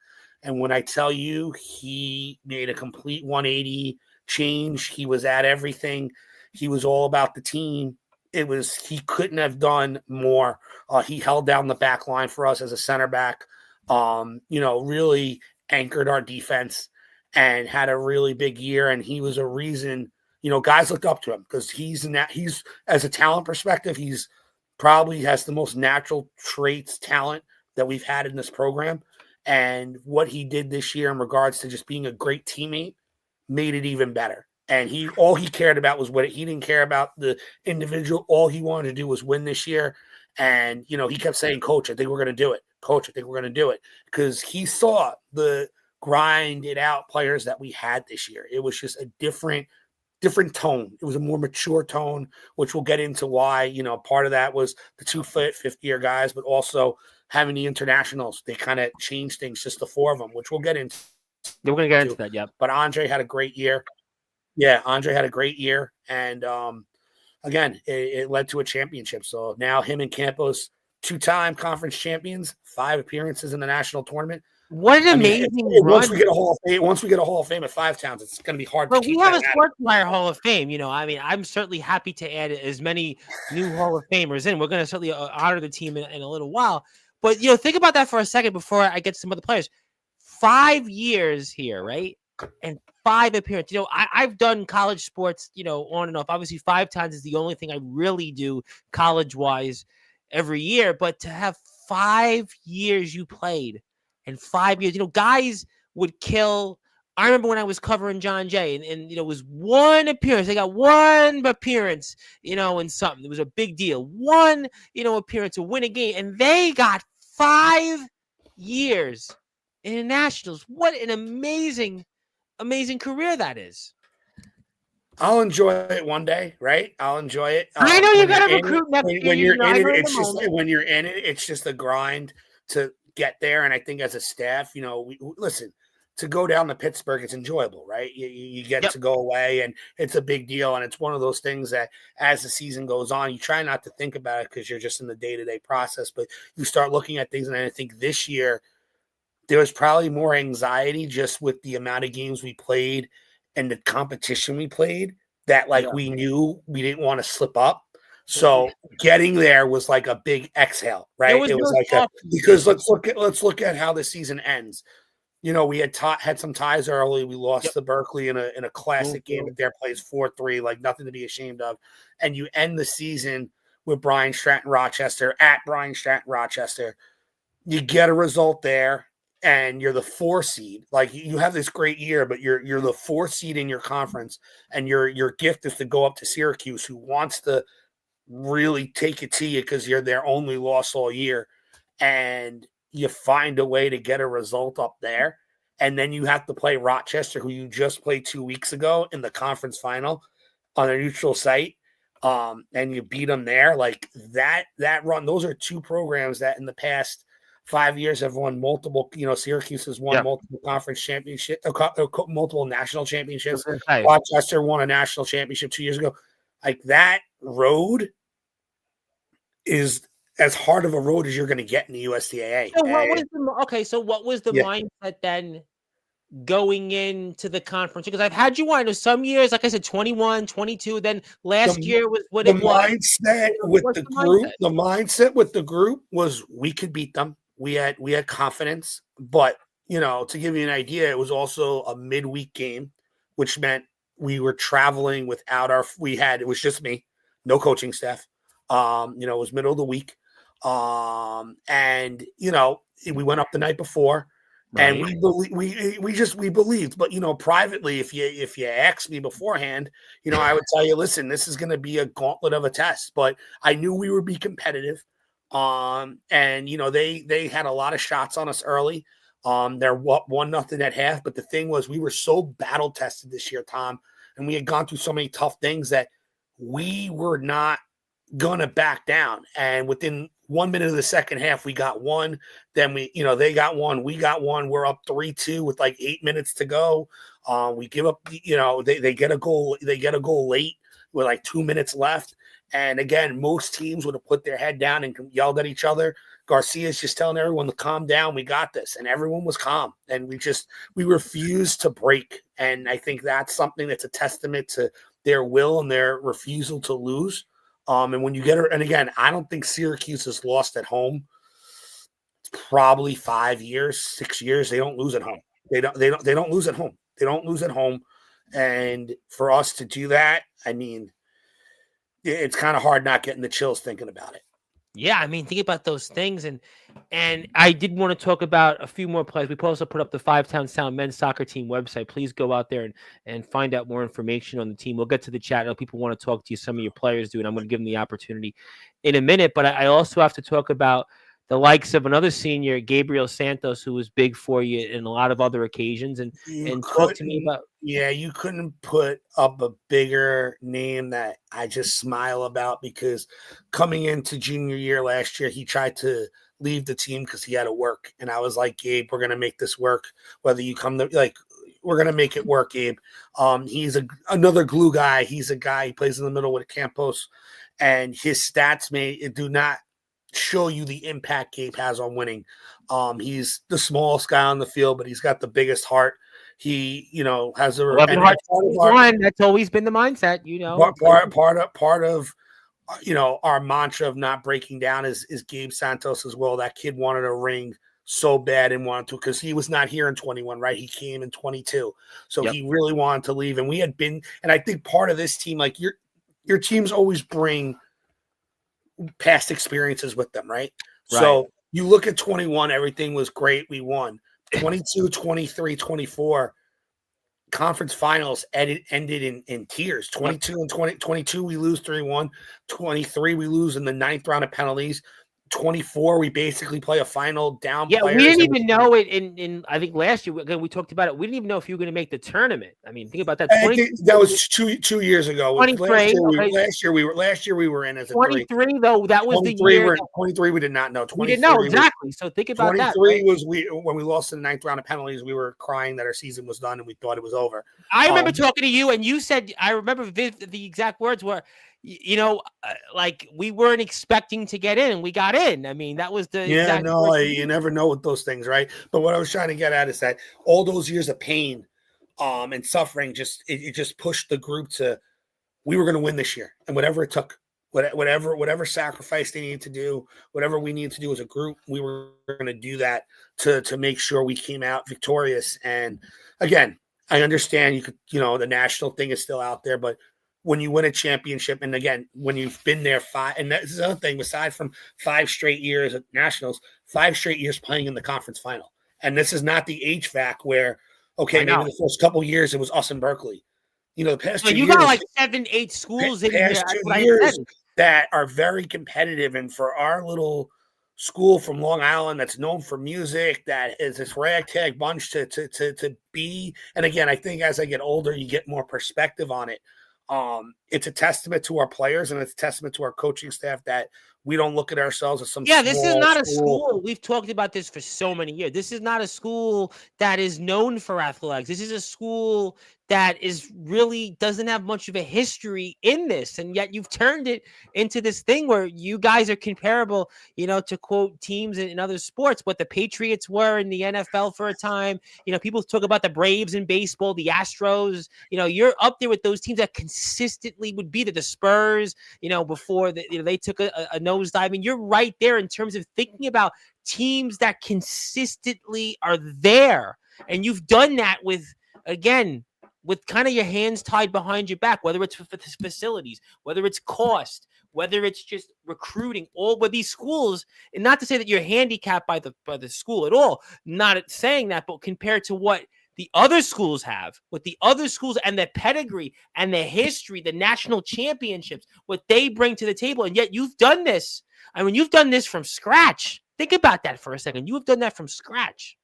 And when I tell you, he made a complete 180 change. He was at everything. He was all about the team. He couldn't have done more. He held down the back line for us as a center back, really anchored our defense and had a really big year. And he was a reason, guys looked up to him because he's as a talent perspective, he's probably has the most natural traits, talent that we've had in this program. And what he did this year in regards to just being a great teammate made it even better. And all he cared about was he didn't care about the individual. All he wanted to do was win this year. And, he kept saying, Coach, I think we're going to do it. Coach, I think we're going to do it. Because he saw the grinded out players that we had this year. It was just a different tone. It was a more mature tone, which we'll get into why, part of that was the 2 fifth year guys, but also having the internationals. They kind of changed things, just the 4 of them, which we'll get into. We're going to get into that, yeah. But Andre had a great year. Yeah, Andre had a great year. And again, it led to a championship. So now him and Campos, 2-time conference champions, 5 appearances in the national tournament. What an amazing run. Once we get a Hall of Fame at 5 towns, it's going to be hard to keep. We have a Sportzwire Hall of Fame. I'm certainly happy to add as many new Hall of Famers in. We're going to certainly honor the team in a little while. But, think about that for a second before I get to some other players. 5 years here, right? And 5 appearances. I've done college sports, on and off. Obviously, 5 times is the only thing I really do college-wise. every year, but to have 5 years you played and 5 years, guys would kill. I remember when I was covering John Jay and it was one appearance. They got one appearance, in something. It was a big deal. One, appearance to win a game. And they got 5 years in the Nationals. What an amazing career that is. I'll enjoy it one day, right? I'll enjoy it. I know you got to recruit next year. When you're in it, it's just when you're in it, it's just a grind to get there. And I think as a staff, listen, to go down to Pittsburgh, it's enjoyable, right? You get to go away, and it's a big deal. And it's one of those things that as the season goes on, you try not to think about it because you're just in the day-to-day process. But you start looking at things, and I think this year there was probably more anxiety just with the amount of games we played and the competition we played that we knew we didn't want to slip up. So getting there was like a big exhale, right? It was like because let's look at how the season ends. We had some ties early. We lost to Berkeley in a classic game at their place, 4-3, like nothing to be ashamed of. And you end the season with Brian Stratton Rochester at Brian Stratton Rochester. You get a result there. And you're the 4 seed. Like you have this great year, but you're the 4 seed in your conference, and your gift is to go up to Syracuse, who wants to really take it to you because you're their only loss all year, and you find a way to get a result up there, and then you have to play Rochester, who you just played 2 weeks ago in the conference final on a neutral site, and you beat them there. Like that run. Those are 2 programs that in the past 5 years have won multiple, Syracuse has won multiple conference championships, multiple national championships. Rochester won a national championship 2 years ago. Like that road is as hard of a road as you're going to get in the USDAA. So what was the mindset then going into the conference? Because I've had you on some years, like I said, 21, 22. Then last year was what it was. The mindset with the group was we could beat them. We had confidence, but to give you an idea, it was also a midweek game, which meant we were traveling without it was just me, no coaching staff. It was middle of the week. And we went up the night before, and we believed, but privately, if you asked me beforehand, I would tell you, listen, this is going to be a gauntlet of a test, but I knew we would be competitive. And they had a lot of shots on us early. They're 1-0 at half, but the thing was we were so battle tested this year, Tom, and we had gone through so many tough things that we were not gonna back down. And within 1 minute of the second half, we got one. Then they got one, we got one. We're up 3-2 with like 8 minutes to go. We give up. They get a goal. They get a goal late with like 2 minutes left. And again, most teams would have put their head down and yelled at each other. Garcia's just telling everyone to calm down. We got this. And everyone was calm. And we refused to break. And I think that's something that's a testament to their will and their refusal to lose. And when you get her, and again, I don't think Syracuse has lost at home. It's probably 5 years, 6 years. They don't lose at home. They don't lose at home. They don't lose at home. And for us to do that, I mean, it's kind of hard not getting the chills thinking about it. Yeah, I mean, think about those things, and I did want to talk about a few more players. We also put up the Five Town Sound men's soccer team website. Please go out there and find out more information on the team. We'll get to the chat. I know people want to talk to you. Some of your players do, and I'm going to give them the opportunity in a minute. But I also have to talk about the likes of another senior, Gabriel Santos, who was big for you in a lot of other occasions, and talk to me about. Yeah, you couldn't put up a bigger name that I just smile about, because coming into junior year last year, he tried to leave the team because he had to work. And I was like, Gabe, we're going to make this work. Whether you come to, we're going to make it work, Gabe. He's another glue guy. He's a guy, he plays in the middle with Campos, and his stats do not show you the impact Gabe has on winning. He's the smallest guy on the field, but he's got the biggest heart. He, has a 11 hearts. That's always been the mindset, Part of our mantra of not breaking down is Gabe Santos as well. That kid wanted a ring so bad and wanted to, because he was not here in 21, right? He came in 22. So He really wanted to leave. And we had been, and I think part of this team, like your teams always bring past experiences with them, right? So you look at 21, everything was great. We won. 22, 23, 24. Conference finals ended in tears. 22 and 22, we lose 3-1. 23, we lose in the 9th round of penalties. 24, we basically play a final down. Yeah, we didn't even know it in I think last year. Again, we talked about it. We didn't even know if you were going to make the tournament. I mean, think about that. I think that was two years ago. 23. Last year we were in as a 23 though. That was the year. 23 we did not know. We didn't know exactly. So think about that. 23 was when we lost in the 9th round of penalties. We were crying that our season was done and we thought it was over. I remember talking to you, and you said, I remember the exact words were, like we weren't expecting to get in, and we got in. I mean, that was the you never know with those things, right? But what I was trying to get at is that all those years of pain, and suffering, it just pushed the group to, we were going to win this year, and whatever it took, whatever sacrifice they needed to do, whatever we needed to do as a group, we were going to do that to make sure we came out victorious. And again, I understand the national thing is still out there, but when you win a championship, and again, when you've been there and that's the other thing, aside from 5 straight years at nationals, 5 straight years playing in the conference final. And this is not the HVAC where, maybe the first couple of years it was us in Berkeley. The past 2 years. You got like 7-8 schools in past 2 years that are very competitive. And for our little school from Long Island that's known for music, that is this ragtag bunch to be. And again, I think as I get older, you get more perspective on it. It's a testament to our players and it's a testament to our coaching staff that we don't look at ourselves as some. Yeah, this is not a school. We've talked about this for so many years. This is not a school that is known for athletics. This is a school that is really doesn't have much of a history in this, and yet you've turned it into this thing where you guys are comparable, to quote teams in other sports, what the Patriots were in the NFL for a time. People talk about the Braves in baseball, the Astros. You're up there with those teams that consistently would be the Spurs. Before they took a nosedive. I mean, you're right there in terms of thinking about teams that consistently are there, and you've done that with kind of your hands tied behind your back, whether it's for facilities, whether it's cost, whether it's just recruiting, all with these schools. And not to say that you're handicapped by the school at all, not saying that, but compared to what the other schools have, with the other schools and their pedigree and their history, the national championships, what they bring to the table. And yet you've done this. I mean, you've done this from scratch. Think about that for a second. You have done that from scratch.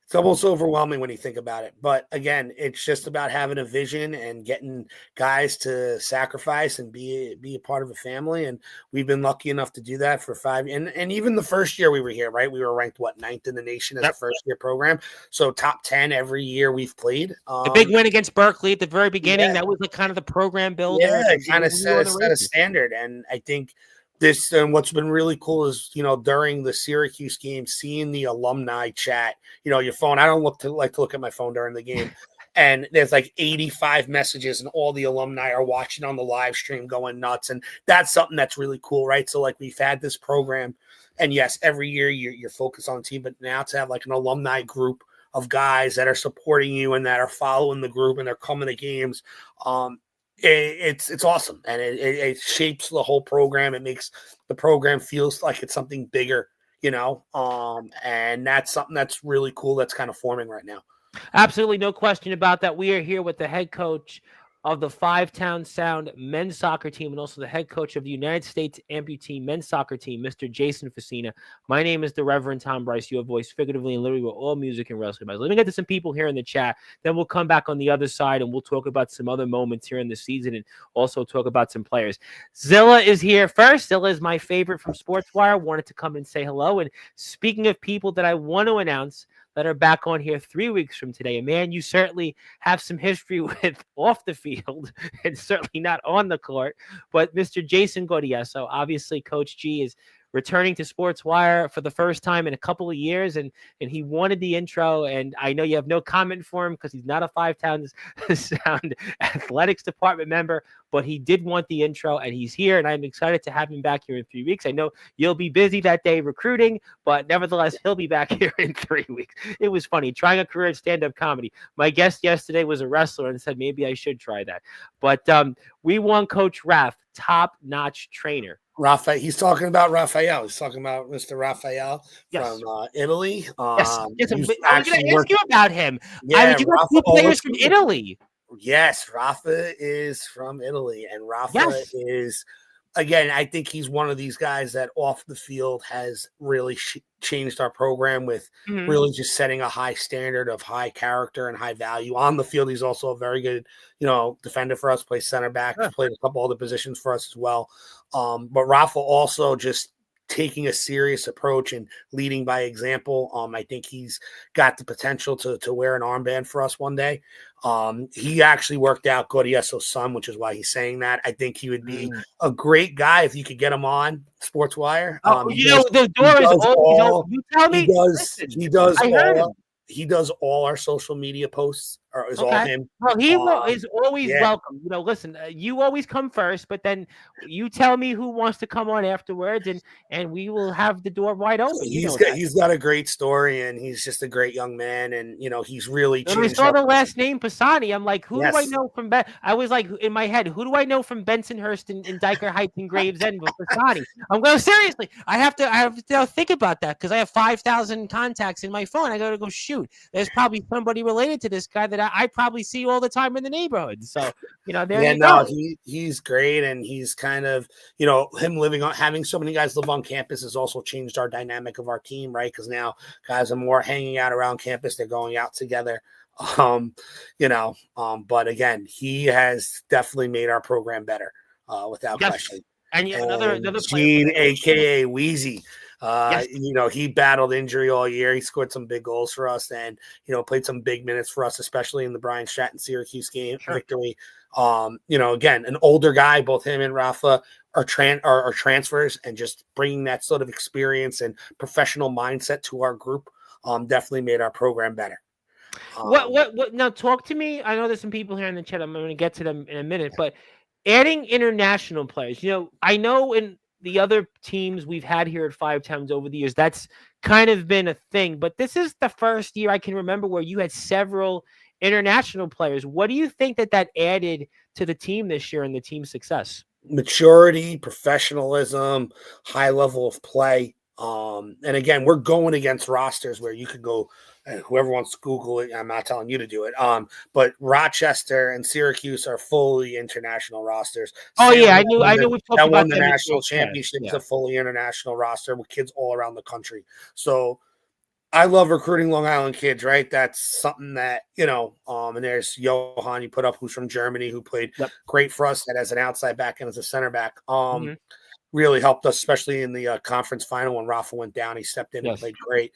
It's almost overwhelming when you think about it. But again, it's just about having a vision and getting guys to sacrifice and be a part of a family. And we've been lucky enough to do that for 5 years. And even the first year we were here, right? We were ranked, 9th in the nation as a first-year program. So top 10 every year we've played. The big win against Berkeley at the very beginning, that was kind of the program builder. Yeah, it kind of set a standard. And I think this, and what's been really cool is, during the Syracuse game, seeing the alumni chat, your phone. I don't like to look at my phone during the game. And there's like 85 messages and all the alumni are watching on the live stream going nuts. And that's something that's really cool, right? So like we've had this program, and yes, every year you're focused on the team, but now to have like an alumni group of guys that are supporting you and that are following the group and they're coming to games, it's awesome, and it shapes the whole program. It makes the program feels like it's something bigger, and that's something that's really cool that's kind of forming right now. Absolutely, no question about that. We are here with the head coach of the Five-Town Sound men's soccer team and also the head coach of the United States Amputee men's soccer team, Mr. Jason Fiscina. My name is the Reverend Tom Bryce, your voice figuratively and literally with all music and wrestling. Let me get to some people here in the chat. Then we'll come back on the other side and we'll talk about some other moments here in the season and also talk about some players. Zilla is here first. Zilla is my favorite from Sportswire. Wanted to come and say hello. And speaking of people that I want to announce that are back on here 3 weeks from today, a man you certainly have some history with off the field and certainly not on the court, but Mr. Jason Godieso. Obviously, Coach G is returning to Sportswire for the first time in a couple of years, and he wanted the intro, and I know you have no comment for him because he's not a Five-Town Sound athletics department member, but he did want the intro, and he's here, and I'm excited to have him back here in 3 weeks. I know you'll be busy that day recruiting, but nevertheless, he'll be back here in 3 weeks. It was funny, trying a career in stand-up comedy. My guest yesterday was a wrestler and said maybe I should try that. But we won Coach Raff, top-notch trainer. Raphael. He's talking about Raphael. He's talking about Mr. Raphael Yes. from Italy. Yes. Yes. I He's was going actually to ask you about him. I Yeah, mean, you got Rafa. two Oh, players from Italy. yes, Rafa is from Italy, and Rafa Yes. is, again, I think he's one of these guys that off the field has really changed our program with really just setting a high standard of high character and high value. On the field, he's also a very good, defender for us, plays center back, Sure. played a couple other positions for us as well. But Rafa also just taking a serious approach and leading by example. I think he's got the potential to wear an armband for us one day. He actually worked out Gorieso's son, which is why he's saying that. I think he would be a great guy if you could get him on Sportswire. The door is always open. You tell me. He does all our social media posts, or is all him. Well, he is always welcome. Listen, you always come first, but then you tell me who wants to come on afterwards, and we will have the door wide open. He's got a great story, and he's just a great young man, and he's really changed. When I saw the last name Pisani, I'm like, who do I know from I was like in my head, who do I know from Bensonhurst and Diker Heights and Gravesend with Pisani? I'm going, seriously, I have to think about that because I have 5,000 contacts in my phone. I got to go shoot. There's probably somebody related to this guy that I probably see all the time in the neighborhood. So, there you go. He's great. And he's kind of, him having so many guys live on campus has also changed our dynamic of our team, right? Because now guys are more hanging out around campus. They're going out together. But again, he has definitely made our program better, without question. And another Gene, aka Wheezy. He battled injury all year. He scored some big goals for us and, played some big minutes for us, especially in the Brian Stratton Syracuse game victory. Again, an older guy, both him and Rafa are transfers, and just bringing that sort of experience and professional mindset to our group definitely made our program better. What now, talk to me. I know there's some people here in the chat. I'm going to get to them in a minute, but adding international players, I know in the other teams we've had here at Five Towns over the years, that's kind of been a thing, but this is the first year I can remember where you had several international players. What do you think that added to the team this year and the team's success? Maturity, professionalism, high level of play. And again, we're going against rosters where you could go, whoever wants to Google it, I'm not telling you to do it. But Rochester and Syracuse are fully international rosters. Oh, I knew we've talked about won the national championship. It's a fully international roster with kids all around the country. So I love recruiting Long Island kids, right? That's something that, and there's Johan you put up, who's from Germany, who played great for us as an outside back and as a center back. Really helped us, especially in the conference final when Rafa went down. He stepped in and played great.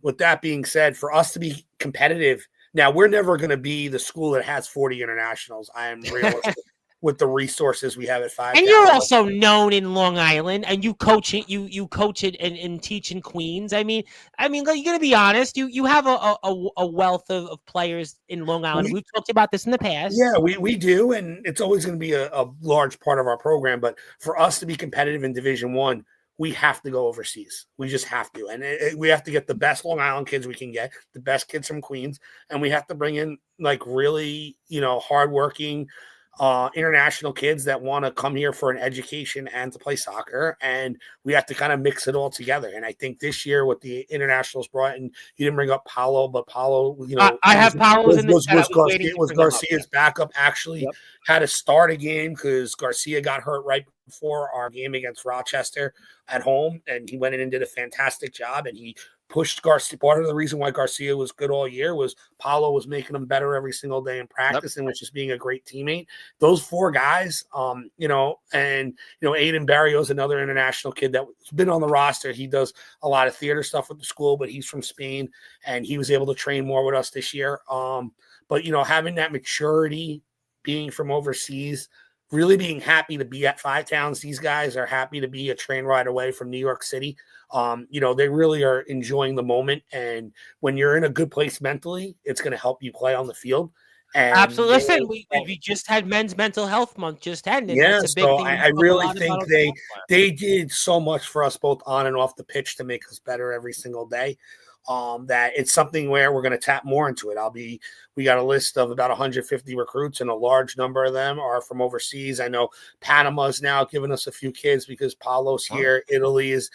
With that being said, for us to be competitive, now we're never going to be the school that has 40 internationals. I am realistic with the resources we have at Five. And you're also known in Long Island, and you coach it. You coach it and teach in Queens. I mean, you're going to be honest. You have a wealth of players in Long Island. We've talked about this in the past. Yeah, we do, and it's always going to be a large part of our program. But for us to be competitive in Division I, we have to go overseas. We just have to, and we have to get the best Long Island kids we can get, the best kids from Queens, and we have to bring in like really, hardworking international kids that want to come here for an education and to play soccer, and we have to kind of mix it all together. And I think this year with the internationals brought in, you didn't bring up Paulo, but Paulo, I have Paulo's in this. Was Garcia's backup. Actually had to start a game because Garcia got hurt right before our game against Rochester at home, and he went in and did a fantastic job, and he pushed Garcia. Part of the reason why Garcia was good all year was Paulo was making him better every single day in practice and was just being a great teammate. Those four guys, Aiden Barrios, another international kid that's been on the roster. He does a lot of theater stuff with the school, but he's from Spain, and he was able to train more with us this year. But having that maturity, being from overseas, really being happy to be at Five Towns. These guys are happy to be a train ride away from New York City. They really are enjoying the moment. And when you're in a good place mentally, it's going to help you play on the field. And Absolutely. Listen, we just had Men's Mental Health Month just ended, and yeah, that's a big so thing we I talk a really lot about think on they Sportswire. they did so much for us both on and off the pitch to make us better every single day. That it's something where we're going to tap more into it. We got a list of about 150 recruits, and a large number of them are from overseas. I know Panama's now giving us a few kids because Paulo's here. Italy is,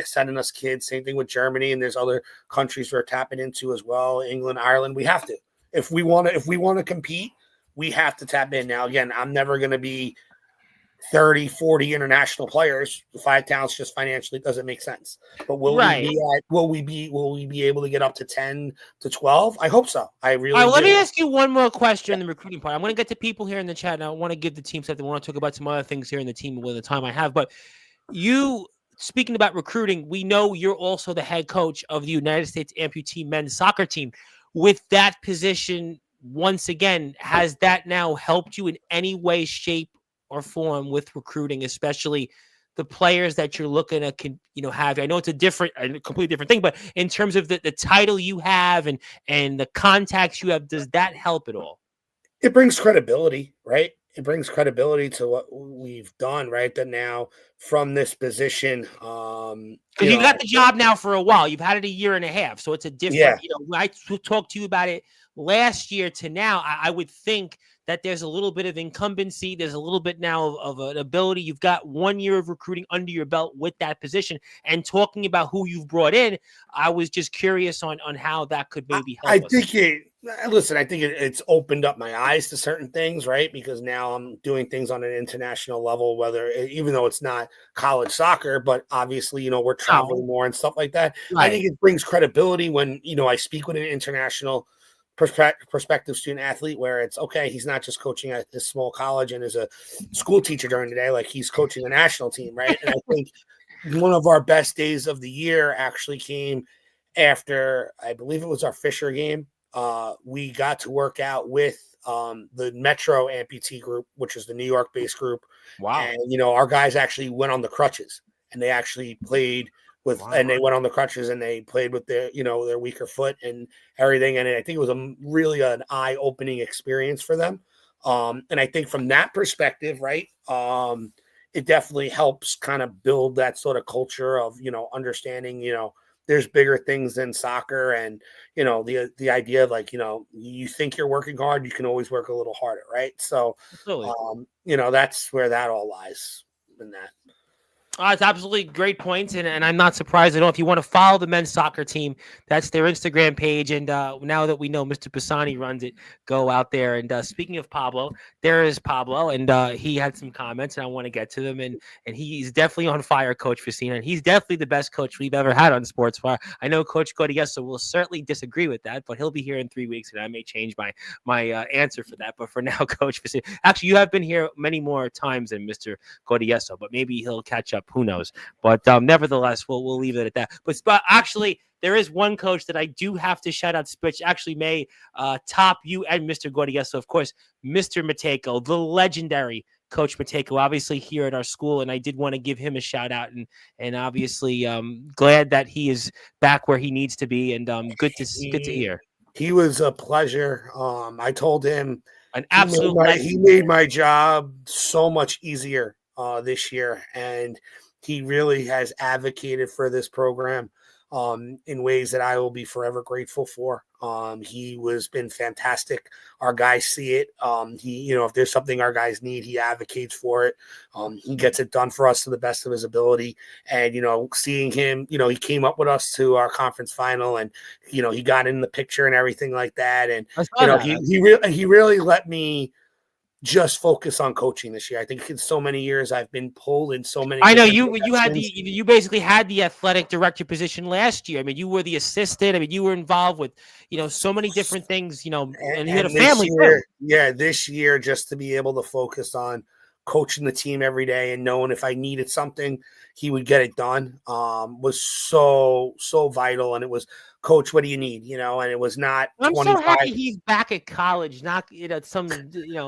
sending us kids. Same thing with Germany, and there's other countries we're tapping into as well. England, Ireland. We have to if we want to compete. We have to tap in. Now, again, I'm never going to be 30, 40 international players. The 5 talents just financially doesn't make sense. But will we be able to get up to 10 to 12? I hope so. I really do. Let me ask you one more question in the recruiting part. I'm going to get to people here in the chat, and I want to give the team stuff. I want to talk about some other things here in the team with the time I have. But speaking about recruiting, we know you're also the head coach of the United States amputee men's soccer team. With that position, once again, has that now helped you in any way, shape, or form with recruiting, especially the players that you're looking to have? I know it's a completely different thing, but in terms of the title you have and the contacts you have, does that help at all? It brings credibility, right? It brings credibility to what we've done, right? That now from this position, because you've got the job now for a while. You've had it a year and a half, so it's a different. When I talked to you about it last year to now, I would think that there's a little bit of incumbency. There's a little bit now of an ability. You've got 1 year of recruiting under your belt with that position. And talking about who you've brought in, I was just curious on how that could maybe help us. I think it's opened up my eyes to certain things, right? Because now I'm doing things on an international level, even though it's not college soccer, but obviously, we're traveling more and stuff like that. Right. I think it brings credibility when, I speak with an international prospective student athlete where it's okay. He's not just coaching at this small college and is a school teacher during the day, like he's coaching the national team. Right. And I think one of our best days of the year actually came after, I believe it was our Fisher game. We got to work out with the Metro amputee group, which is the New York based group. Wow. And, our guys actually went on the crutches and they actually played and they went on the crutches and they played with their weaker foot and everything. And I think it was really an eye-opening experience for them. And I think from that perspective, right, it definitely helps kind of build that sort of culture of, understanding, there's bigger things than soccer. And, the idea of you think you're working hard, you can always work a little harder. Right. So, that's where that all lies in that. It's absolutely great points, and I'm not surprised at all. If you want to follow the men's soccer team, that's their Instagram page. And now that we know Mr. Pisani runs it, go out there. And speaking of Pablo, there is Pablo, and he had some comments, and I want to get to them. And he's definitely on fire, Coach Fiscina, and he's definitely the best coach we've ever had on Sportswire. I know Coach Godieso will certainly disagree with that, but he'll be here in 3 weeks, and I may change my answer for that. But for now, Coach Fiscina, actually, you have been here many more times than Mr. Godieso, but maybe he'll catch up. Who knows? But nevertheless, we'll leave it at that. But actually, there is one coach that I do have to shout out, which actually may top you and Mr. Godieso. Of course, Mr. Matejko, the legendary Coach Matejko, obviously here at our school, and I did want to give him a shout out, and obviously glad that he is back where he needs to be, and good to hear. He was a pleasure. I told him an absolute he made my job so much easier this year, and he really has advocated for this program in ways that I will be forever grateful for. He been fantastic. Our guys see it. If there's something our guys need, he advocates for it. He gets it done for us to the best of his ability. And, seeing him, he came up with us to our conference final, and, he got in the picture and everything like that. And, he really let me just focus on coaching this year. I think in so many years I've been pulled in so many. I know you basically had the athletic director position last year. I mean, you were the assistant. I mean, you were involved with so many different things. And you had a family too. Yeah, this year just to be able to focus on coaching the team every day and knowing if I needed something, he would get it done. Was so vital, and it was, Coach, what do you need? And it was not. I'm so happy he's back at college, not at some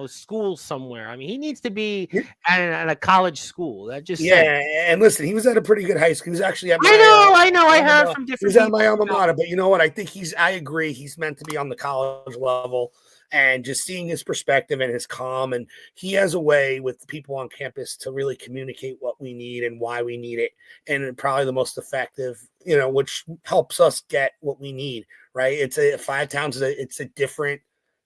school somewhere. I mean, he needs to be at a college school. That just and listen, he was at a pretty good high school. He was actually at I know. I heard from different. He was at my alma mater, but you know what? I think I agree. He's meant to be on the college level. and just seeing his perspective and his calm. And he has a way with people on campus to really communicate what we need and why we need it. And probably the most effective, which helps us get what we need, right? It's Five Towns, it's a different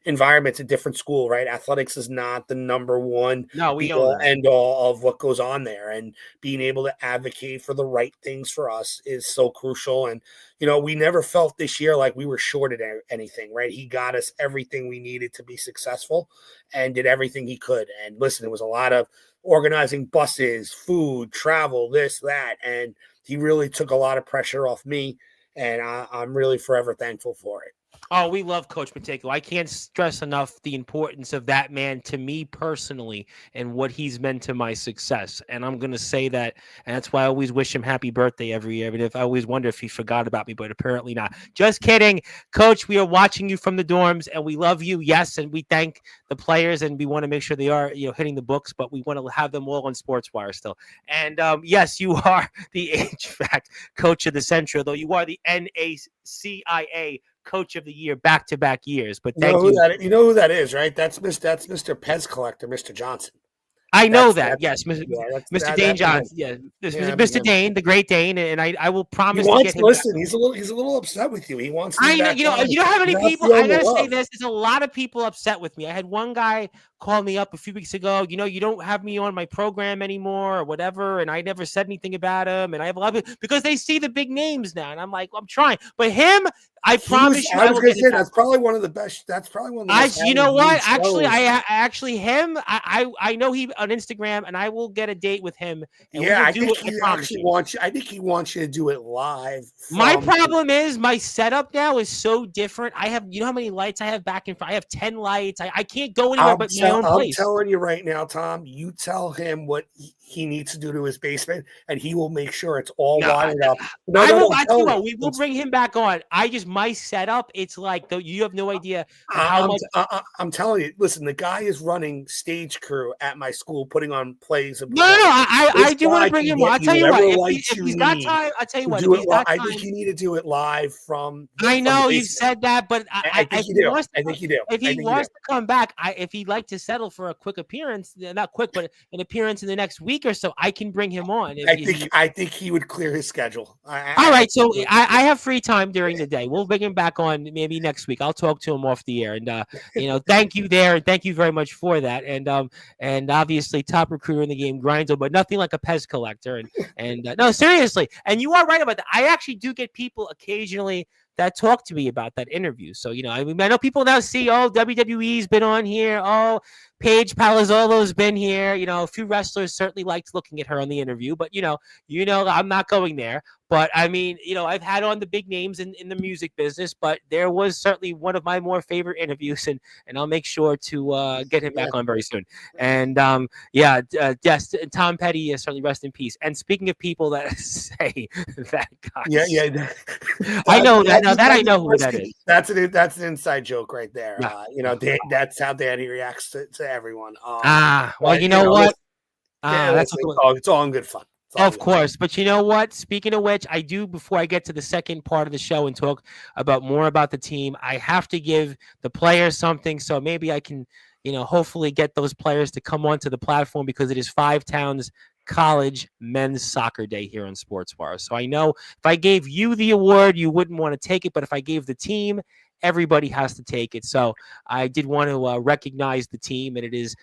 environment. It's a different school, right? Athletics is not the number one No, we be know all that. end all of what goes on there, and being able to advocate for the right things for us is so crucial. And we never felt this year like we were short at anything, right? He got us everything we needed to be successful and did everything he could. And listen, it was a lot of organizing buses, food, travel, this, that, and he really took a lot of pressure off me, and I'm really forever thankful for it. Oh, we love Coach Matejko. I can't stress enough the importance of that man to me personally and what he's meant to my success. And I'm going to say that, and that's why I always wish him happy birthday every year. But if I always wonder if he forgot about me, but apparently not. Just kidding. Coach, we are watching you from the dorms, and we love you. Yes, and we thank the players, and we want to make sure they are hitting the books, but we want to have them all on Sportswire still. And yes, you are the HVAC Coach of the Central, though you are the NACIA Coach of the Year back-to-back years. But thank you. You know who that is, right? That's Mr. Pez Collector, Mr. Johnson. I know that. Yes, Mr. Dane Johnson. Yeah, Mr. Dane, the Great Dane, and I will promise to get him. Listen, he's a little upset with you. He wants. I know. You know how many people. I gotta say this. There's a lot of people upset with me. I had one guy call me up a few weeks ago. You don't have me on my program anymore or whatever, and I never said anything about him. And I have a lot of because they see the big names now, and I'm like, I'm trying, but him. I promise you. I was going to say that's probably one of the best. That's probably one of the best. You know what? Actually, I know he on Instagram, and I will get a date with him. And I think he actually wants you. I think he wants you to do it live. My problem is my setup now is so different. I have, how many lights I have back in front? I have 10 lights. I can't go anywhere but my own place. I'm telling you right now, Tom. You tell him what he needs to do to his basement, and he will make sure it's all wired up. We will bring him back on. My setup, it's like you have no idea how much. I'm telling you, listen, the guy is running stage crew at my school, putting on plays. I do want to bring him on. I'll tell you what, if he's got time, I'll tell you what. I think you need to do it live from. I know you said that, but I think you do. I think you do. If he wants to come back, if he'd like to settle for a quick appearance, not quick, but an appearance in the next week or so, I can bring him on. I think he would clear his schedule. All right, so I have free time during the day. We'll bring him back on maybe next week. I'll talk to him off the air, and thank you there, and thank you very much for that. And obviously, top recruiter in the game, Grindel, but nothing like a Pez collector. And no, seriously, and you are right about that. I actually do get people occasionally that talk to me about that interview. So, I know people now see, WWE's been on here. Paige Palazzolo's been here. A few wrestlers certainly liked looking at her on the interview, but I'm not going there. But I mean, I've had on the big names in the music business, but there was certainly one of my more favorite interviews, and I'll make sure to get him back on very soon. And yes, Tom Petty is certainly rest in peace. And speaking of people that say that guy, I know that. Now that I know who that is. That's an inside joke right there. Yeah. That's how Danny reacts to everyone. Well, you know what? It's all in good fun. Of course. But you know what? Speaking of which, I do, before I get to the second part of the show and talk more about the team, I have to give the players something. So maybe I can, hopefully get those players to come onto the platform, because it is Five Towns College Men's Soccer Day here on Sportswire. So I know if I gave you the award, you wouldn't want to take it. But if I gave the team, everybody has to take it. So I did want to recognize the team, and it is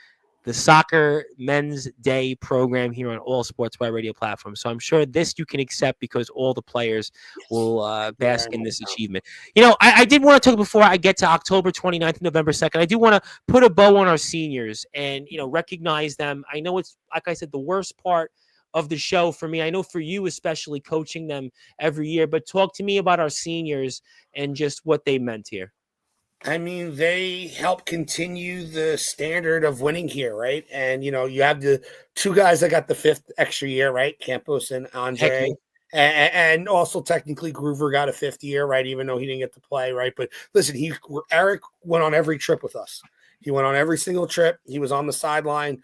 the Soccer Men's Day program here on all Sportswire radio platforms. So I'm sure this you can accept, because all the players will bask in this achievement. I did want to talk, before I get to October 29th and November 2nd, I do want to put a bow on our seniors and, recognize them. I know it's, like I said, the worst part of the show for me. I know for you, especially coaching them every year, but talk to me about our seniors and just what they meant here. I mean, they help continue the standard of winning here, right? And, you have the two guys that got the fifth extra year, right? Campos and Andre. And also technically Groover got a fifth year, right? Even though he didn't get to play, right? But listen, Eric went on every trip with us. He went on every single trip. He was on the sideline,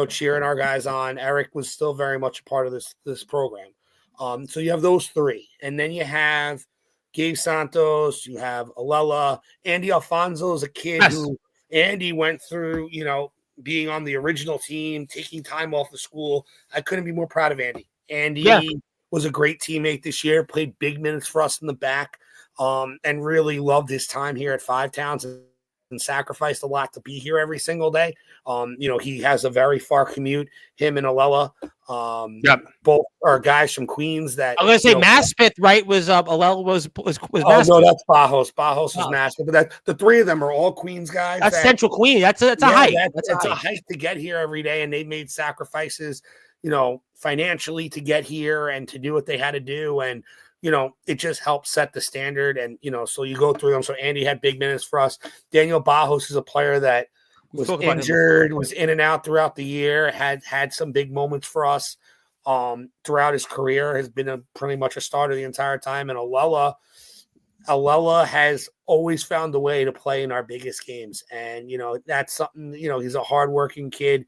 cheering our guys on. Eric was still very much a part of this program. So you have those three. And then you have Gabe Santos, you have Alela. Andy Alfonso is a kid who Andy went through, being on the original team, taking time off of school. I couldn't be more proud of Andy. Andy was a great teammate this year, played big minutes for us in the back, and really loved his time here at Five Towns and sacrificed a lot to be here every single day. He has a very far commute, him and Alela. Both are guys from Queens that I'm gonna say Maspeth, right? Was Alela was Maspeth. No, that's Bajos. Bajos was Maspeth, but the three of them are all Queens guys. That's Central Queens. That's a hike. It's a hike to get here every day, and they made sacrifices, financially to get here and to do what they had to do, and it just helped set the standard. And so you go through them. So Andy had big minutes for us. Daniel Bajos is a player that was injured, was in and out throughout the year, had some big moments for us throughout his career, has been pretty much a starter the entire time. And Alela has always found a way to play in our biggest games. And, that's something, he's a hardworking kid,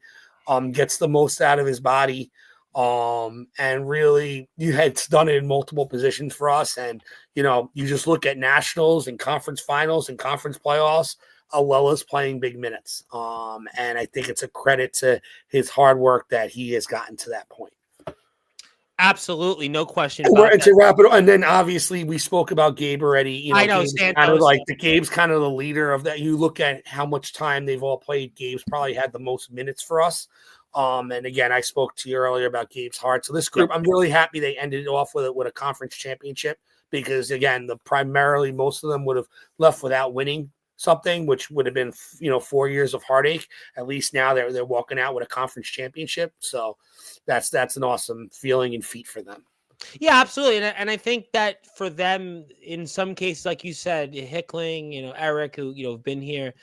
gets the most out of his body. And really you had done it in multiple positions for us. And, you just look at nationals and conference finals and conference playoffs, Alela's playing big minutes. And I think it's a credit to his hard work that he has gotten to that point. Absolutely, no question. To wrap it up, and then obviously we spoke about Gabe already. I know Santos. Gabe's kind of the leader of that. You look at how much time they've all played. Gabe's probably had the most minutes for us. And again, I spoke to you earlier about Gabe's heart. So this group, I'm really happy they ended off with a conference championship, because again, primarily most of them would have left without winning something, which would have been 4 years of heartache. At least now they're walking out with a conference championship. So that's an awesome feeling and feat for them. Yeah, absolutely. And I think that for them, in some cases, like you said, Hickling, Eric, who, have been here,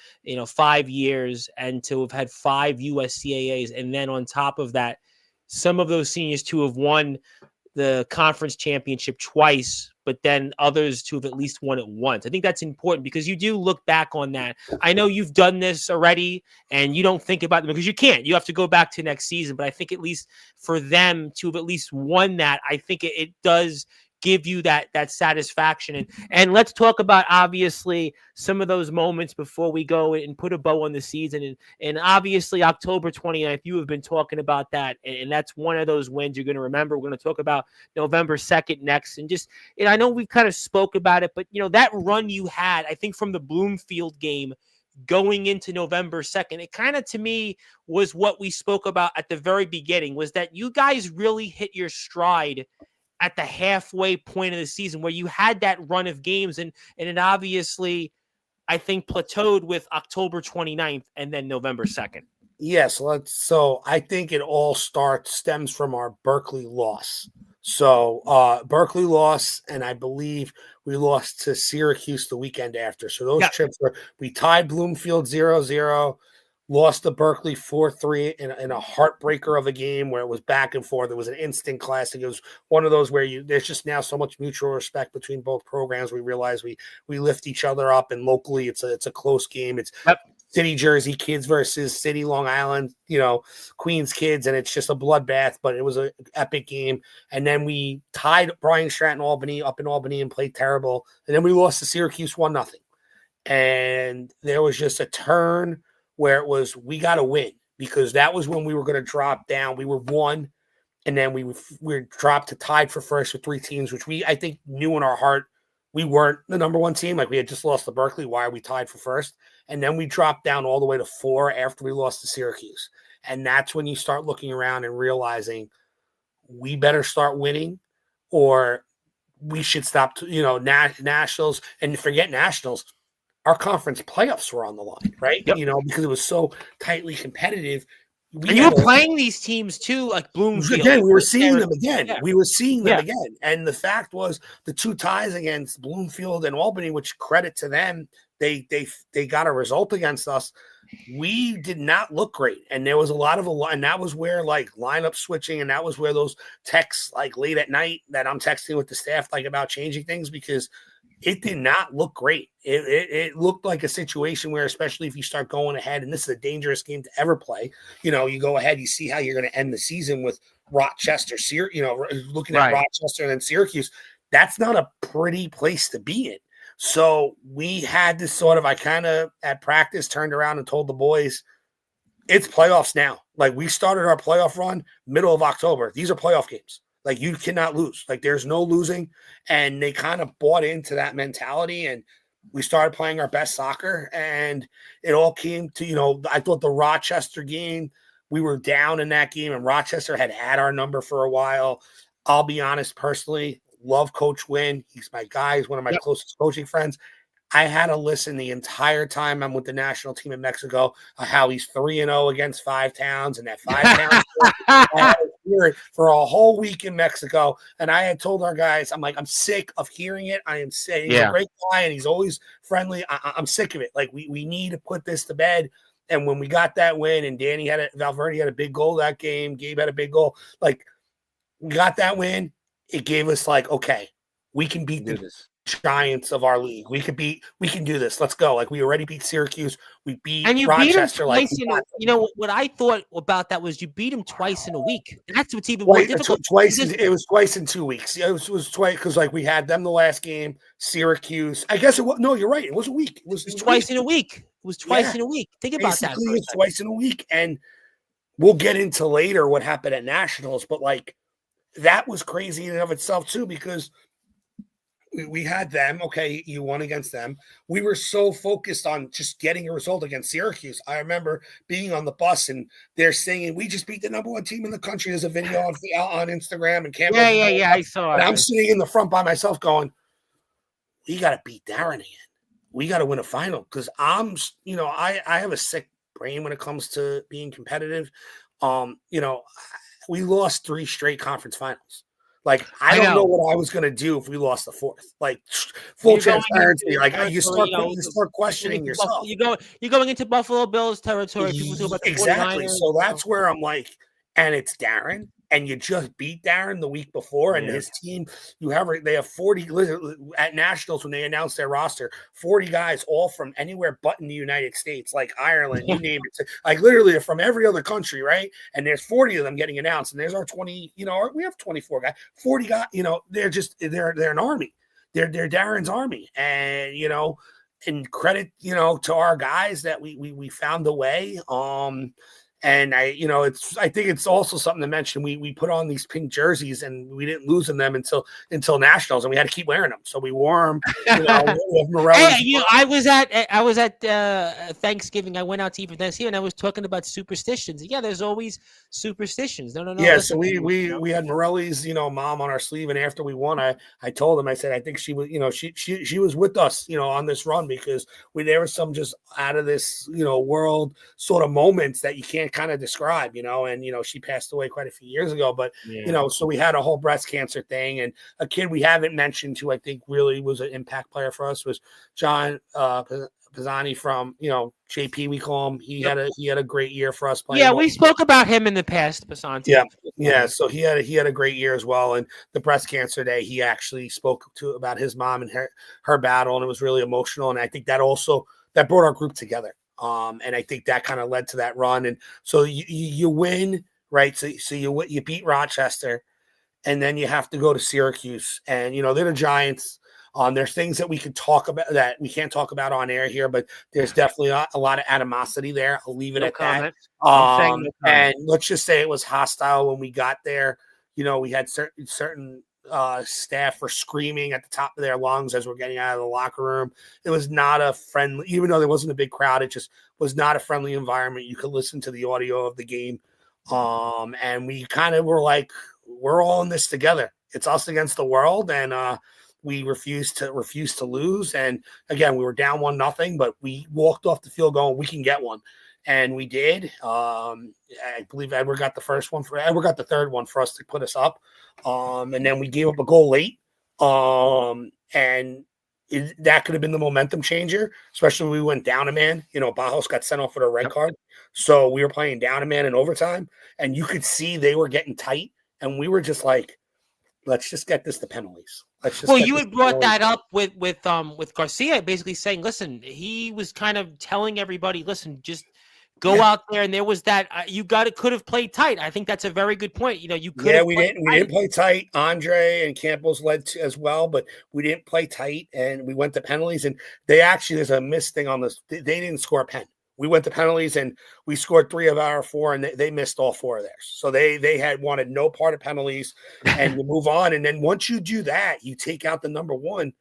5 years, and to have had 5 USCAAs. And then on top of that, some of those seniors to have won the conference championship twice, but then others to have at least won it once. I think that's important, because you do look back on that. I know you've done this already and you don't think about them because you can't. You have to go back to next season. But I think at least for them to have at least won that, I think it does give you that satisfaction. And let's talk about, obviously, some of those moments before we go and put a bow on the season. And obviously October 29th, you have been talking about that. And that's one of those wins you're going to remember. We're going to talk about November 2nd next. And I know we kind of spoke about it, but that run you had, I think, from the Bloomfield game going into November 2nd, it kind of, to me, was what we spoke about at the very beginning, was that you guys really hit your stride at the halfway point of the season, where you had that run of games, and it obviously, I think, plateaued with October 29th and then November 2nd. Yes. So I think it all stems from our Berkeley loss. So Berkeley lost, and I believe we lost to Syracuse the weekend after. So those trips we tied Bloomfield 0-0, lost to Berkeley 4-3 in a heartbreaker of a game where it was back and forth. It was an instant classic. It was one of those where there's just now so much mutual respect between both programs. We realize we lift each other up, and locally it's a close game. It's City Jersey kids versus City Long Island, Queens kids, and it's just a bloodbath, but it was an epic game. And then we tied Bryan Stratton Albany up in Albany and played terrible. And then we lost to Syracuse 1-0. And there was just a turn where it was, we got to win, because that was when we were going to drop down. We were 1, and then we dropped to tied for first with 3 teams, which I think knew in our heart we weren't the number 1 team. Like, we had just lost to Berkeley. Why are we tied for first? And then we dropped down all the way to 4 after we lost to Syracuse. And that's when you start looking around and realizing we better start winning, or we should stop, nationals. And forget nationals, our conference playoffs were on the line, right? Yep. Because it was so tightly competitive. And you were playing these teams too, like Bloomfield. Again, we were seeing them again. Yeah. We were seeing them again. And the fact was, the 2 ties against Bloomfield and Albany, which credit to them, they got a result against us. We did not look great. And there was a lot and that was where, like, lineup switching, and that was where those texts, like, late at night that I'm texting with the staff, like, about changing things, because it did not look great. It looked like a situation where, especially if you start going ahead, and this is a dangerous game to ever play, you go ahead, you see how you're going to end the season with Rochester, looking at Rochester and then Syracuse. That's not a pretty place to be in. So we had this I kind of at practice turned around and told the boys, it's playoffs now. Like we started our playoff run middle of October. These are playoff games. Like you cannot lose. Like there's no losing. And they kind of bought into that mentality, and we started playing our best soccer, and it all came to, I thought the Rochester game, we were down in that game, and Rochester had our number for a while. I'll be honest, personally, love Coach Wynn. He's my guy. He's one of my closest coaching friends. I had to listen the entire time I'm with the national team in Mexico how he's 3-0 against 5 towns, and that 5 towns I had to hear it for a whole week in Mexico. And I had told our guys, I'm like, I'm sick of hearing it. I am sick. He's a great guy, and he's always friendly. I'm sick of it. Like we need to put this to bed. And when we got that win, and Valverde had a big goal that game, Gabe had a big goal. Like we got that win, it gave us like, okay, we can beat this giants of our league. We can do this. Let's go. Like we already beat Syracuse. We beat Rochester. What I thought about that was you beat them twice in a week. That's what's even more difficult. It was twice in 2 weeks. It was twice because like we had them the last game, Syracuse. I guess it was. No, you're right. It was a week. It was twice in a week. It was twice in a week. Think about that. It was twice in a week, and we'll get into later what happened at Nationals, but like that was crazy in and of itself too, because we had them. Okay, you won against them. We were so focused on just getting a result against Syracuse. I remember being on the bus and they're singing, "We just beat the number 1 team in the country." There's a video on Instagram and camera. Yeah, I saw it. And I'm sitting in the front by myself going, "We got to beat Darren again. We got to win a final." Because I have a sick brain when it comes to being competitive. We lost 3 straight conference finals. Like, I don't know what I was going to do if we lost the 4th. Like, full transparency. Like, you start questioning yourself. You're going into Buffalo Bills territory. People talk about the exactly. 49ers. So that's where I'm like, and it's Darren, and you just beat Darren the week before, and his team. They have 40 at Nationals when they announced their roster. 40 guys, all from anywhere but in the United States, like Ireland, you name it. Like literally from every other country, right? And there's 40 of them getting announced, and there's our 20. We have 24 guys, 40 guys. They're an army. They're Darren's army, and and credit to our guys that we found a way. And I think it's also something to mention. We put on these pink jerseys and we didn't lose in them until Nationals, and we had to keep wearing them. So we wore them. I was at Thanksgiving. I went out to eat for Thanksgiving, and I was talking about superstitions. Yeah, there's always superstitions. No. Yeah, listen, so we had Morelli's mom on our sleeve, and after we won, I told him, I said, I think she was she was with us on this run, because there were some just out of this world sort of moments that you can't kind of describe, and she passed away quite a few years ago, but so we had a whole breast cancer thing, and a kid we haven't mentioned who I think really was an impact player for us was John Pisani from JP, we call him. He had a great year for us playing. Yeah, we spoke about him in the past, Pisani. Yeah. So he had a great year as well. And the breast cancer day, he actually spoke about his mom and her battle, and it was really emotional. And I think that brought our group together. And I think that kind of led to that run. And so you win, right? So you beat Rochester, and then you have to go to Syracuse, and they're the Giants. There's things that we could talk about that we can't talk about on air here, but there's definitely a lot of animosity there. I'll leave it at that. And let's just say it was hostile when we got there. We had certain staff were screaming at the top of their lungs as we're getting out of the locker room. It was not a friendly, even though there wasn't a big crowd, it just was not a friendly environment. You could listen to the audio of the game. And we kind of were like, we're all in this together. It's us against the world. And we refused to lose. And again, we were down 1-0, but we walked off the field going, we can get one. And we did. I believe Edward got the third one for us to put us up. And then we gave up a goal late. And that could have been the momentum changer, especially when we went down a man. Bajos got sent off with a red card. So we were playing down a man in overtime, and you could see they were getting tight. And we were just like, let's just get this to penalties. You had brought that up with Garcia, basically saying, listen, he was kind of telling everybody, listen, just go out there, and there was that could have played tight. I think that's a very good point. You could Yeah, have we played didn't play tight. Andre and Campbell's led as well, but we didn't play tight, and we went to penalties. And there's a missed thing on this. They didn't score a pen. We went to penalties, and we scored 3 of our 4, and they missed all 4 of theirs. So they had wanted no part of penalties, and you move on. And then once you do that, you take out the number 1.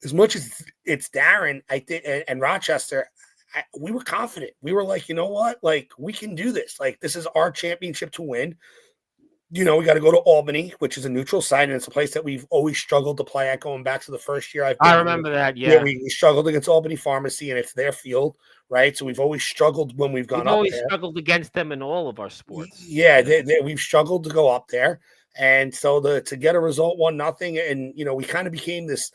As much as it's Darren, I think, and Rochester, we were confident. We were like, you know what? Like, we can do this. Like, this is our championship to win. We got to go to Albany, which is a neutral site, and it's a place that we've always struggled to play at going back to the first year I remember that, yeah. We struggled against Albany Pharmacy, and it's their field, right? So we've always struggled when we've gone up there. We've always struggled against them in all of our sports. Yeah, we've struggled to go up there. And so to get a result 1-0, and we kind of became this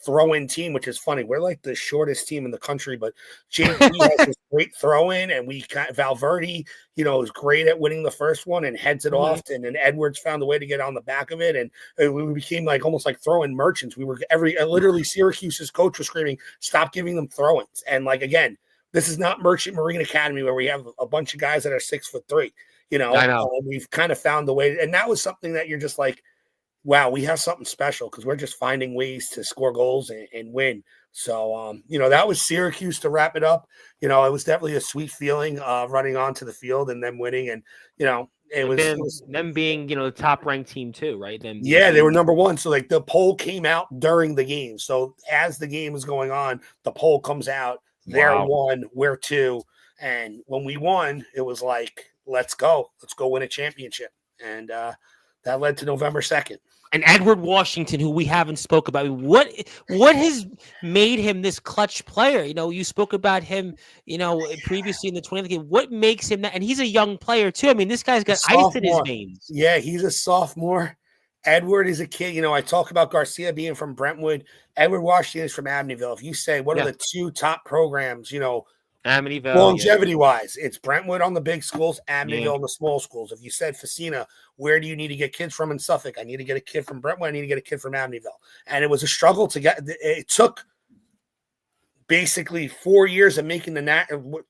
throw-in team, which is funny. We're like the shortest team in the country, but JP has this great throw-in, and Valverde, is great at winning the first one and heads it off, and then Edwards found a way to get on the back of it, and we became like almost like throw-in merchants. We were literally Syracuse's coach was screaming, "Stop giving them throw-ins!" And like again, this is not Merchant Marine Academy where we have a bunch of guys that are 6'3". I know. We've kind of found the way, and that was something that you're just like, wow, we have something special because we're just finding ways to score goals and win. So, that was Syracuse to wrap it up. It was definitely a sweet feeling running onto the field and them winning. And, it was them being, the top ranked team too, right? They were number 1. So like the poll came out during the game. So as the game was going on, the poll comes out. They're 1, we're 2. And when we won, it was like, let's go win a championship. And that led to November 2nd. And Edward Washington, who we haven't spoke about, what has made him this clutch player? You spoke about him, previously in the 20th game. What makes him that? And he's a young player too. I mean, this guy's got ice in his veins. Yeah, he's a sophomore. Edward is a kid. I talk about Garcia being from Brentwood. Edward Washington is from Amityville. If you say what are the 2 top programs, Amityville, longevity-wise, it's Brentwood on the big schools, Amityville on the small schools. If you said Fiscina, where do you need to get kids from in Suffolk? I need to get a kid from Brentwood. I need to get a kid from Amityville. And it was a struggle to get. It took basically 4 years of making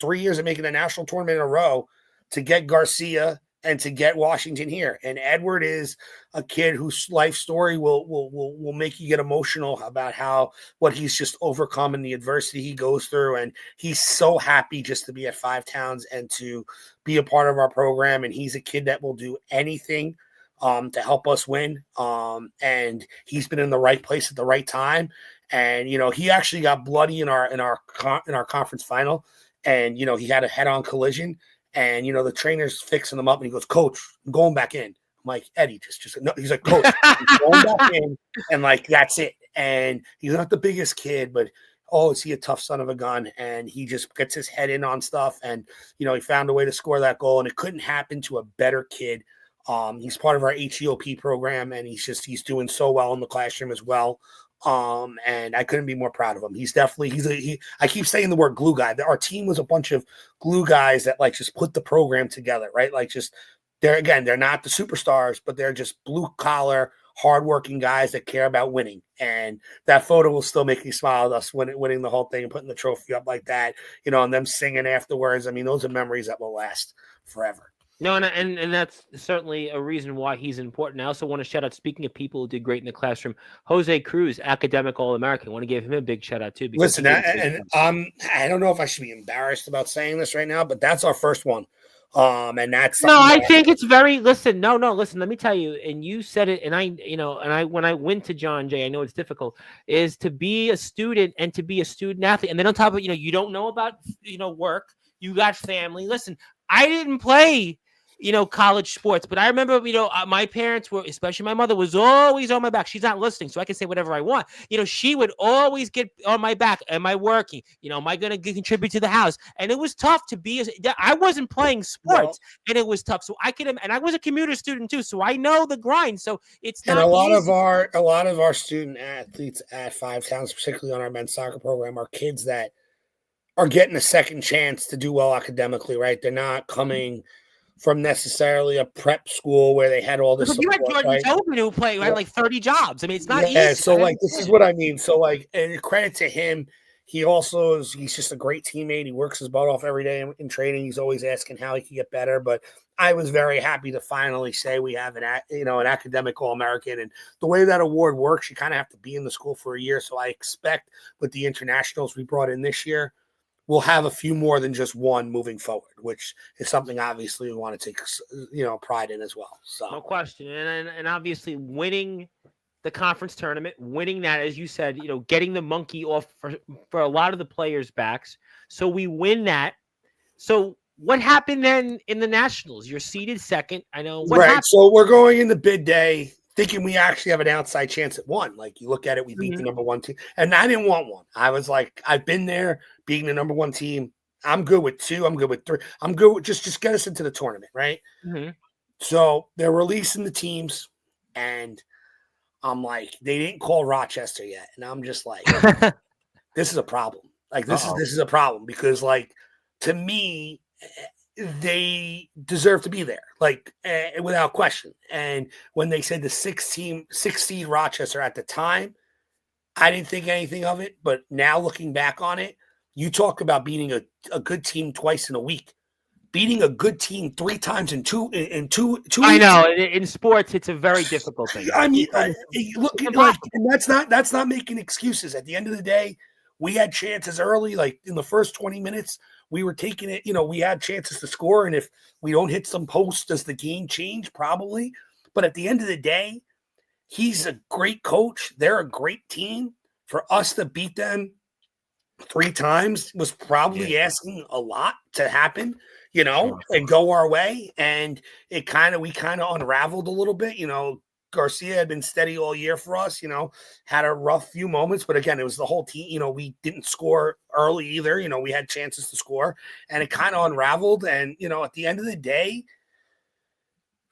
3 years of making the national tournament in a row to get Garcia and to get Washington here. And Edward is a kid whose life story will make you get emotional about what he's just overcome and the adversity he goes through. And he's so happy just to be at Five Towns and to be a part of our program. And he's a kid that will do anything to help us win. And he's been in the right place at the right time. And, he actually got bloody in our conference final. And, he had a head-on collision. And, the trainer's fixing him up, and he goes, "Coach, I'm going back in." I'm like, "Eddie, just no." He's like, "Coach, I'm going back in," and like, that's it. And he's not the biggest kid, but is he a tough son of a gun? And he just gets his head in on stuff. And, he found a way to score that goal, and it couldn't happen to a better kid. He's part of our HEOP program, and he's doing so well in the classroom as well. And I couldn't be more proud of him. He's definitely, I keep saying the word glue guy. Our team was a bunch of glue guys that like just put the program together, right? Like they're not the superstars, but they're just blue collar, hardworking guys that care about winning. And that photo will still make me smile at us winning the whole thing and putting the trophy up like that, and them singing afterwards. I mean, those are memories that will last forever. No, and that's certainly a reason why he's important. I also want to shout out, speaking of people who did great in the classroom, Jose Cruz, academic All-American. I want to give him a big shout out too. Listen, I don't know if I should be embarrassed about saying this right now, but that's our first one. And that's I think it's very listen. Let me tell you. And you said it, and I when I went to John Jay, I know it's difficult, is to be a student and to be a student athlete. And then on top of you don't know about work, you got family. Listen, I didn't play college sports. But I remember, my parents were, especially my mother, was always on my back. She's not listening, so I can say whatever I want. She would always get on my back. Am I working? Am I going to contribute to the house? And it was tough to be. I wasn't playing sports, and it was tough. So and I was a commuter student too, so I know the grind. So it's not. And a lot of our student athletes at Five Towns, particularly on our men's soccer program, are kids that are getting a second chance to do well academically. Right? They're not coming from necessarily a prep school where they had all this support, you had Jordan Tobin who played, had like 30 jobs. I mean, it's not easy. Yeah, so like this is what I mean. So like, and credit to him, He also he's just a great teammate. He works his butt off every day in training. He's always asking how he can get better. But I was very happy to finally say we have an academic All-American. And the way that award works, you kind of have to be in the school for a year. So I expect with the internationals we brought in this year, we'll have a few more than just one moving forward, which is something obviously we want to take pride in as well. So no question, and obviously winning the conference tournament, winning that, as you said, getting the monkey off for a lot of the players' backs. So we win that. So what happened then in the nationals? You're seeded second. I know. What happened? So we're going into bid day thinking we actually have an outside chance at one. Like you look at it, we beat the number one team, and I didn't want one. I was like, I've been there beating the number one team. I'm good with 2. I'm good with 3. I'm good with just get us into the tournament, right? Mm-hmm. So they're releasing the teams, and I'm like, they didn't call Rochester yet, and I'm just like, this is a problem. Like this is a problem because, like, to me, they deserve to be there, like without question. And when they said the 6 seed Rochester at the time, I didn't think anything of it. But now looking back on it, you talk about beating a good team twice in a week. Beating a good team 3 times in two weeks. I know in sports it's a very difficult thing. I mean, look, like, and that's not making excuses. At the end of the day, we had chances early, like in the first 20 minutes, we were taking it. We had chances to score, and if we don't hit some posts, does the game change? Probably. But at the end of the day, he's a great coach. They're a great team. For us to beat them 3 times was probably asking a lot to happen. And go our way. And we kind of unraveled a little bit. Garcia had been steady all year for us, had a rough few moments. But again, it was the whole team. We didn't score early either. We had chances to score. And it kind of unraveled. And, at the end of the day,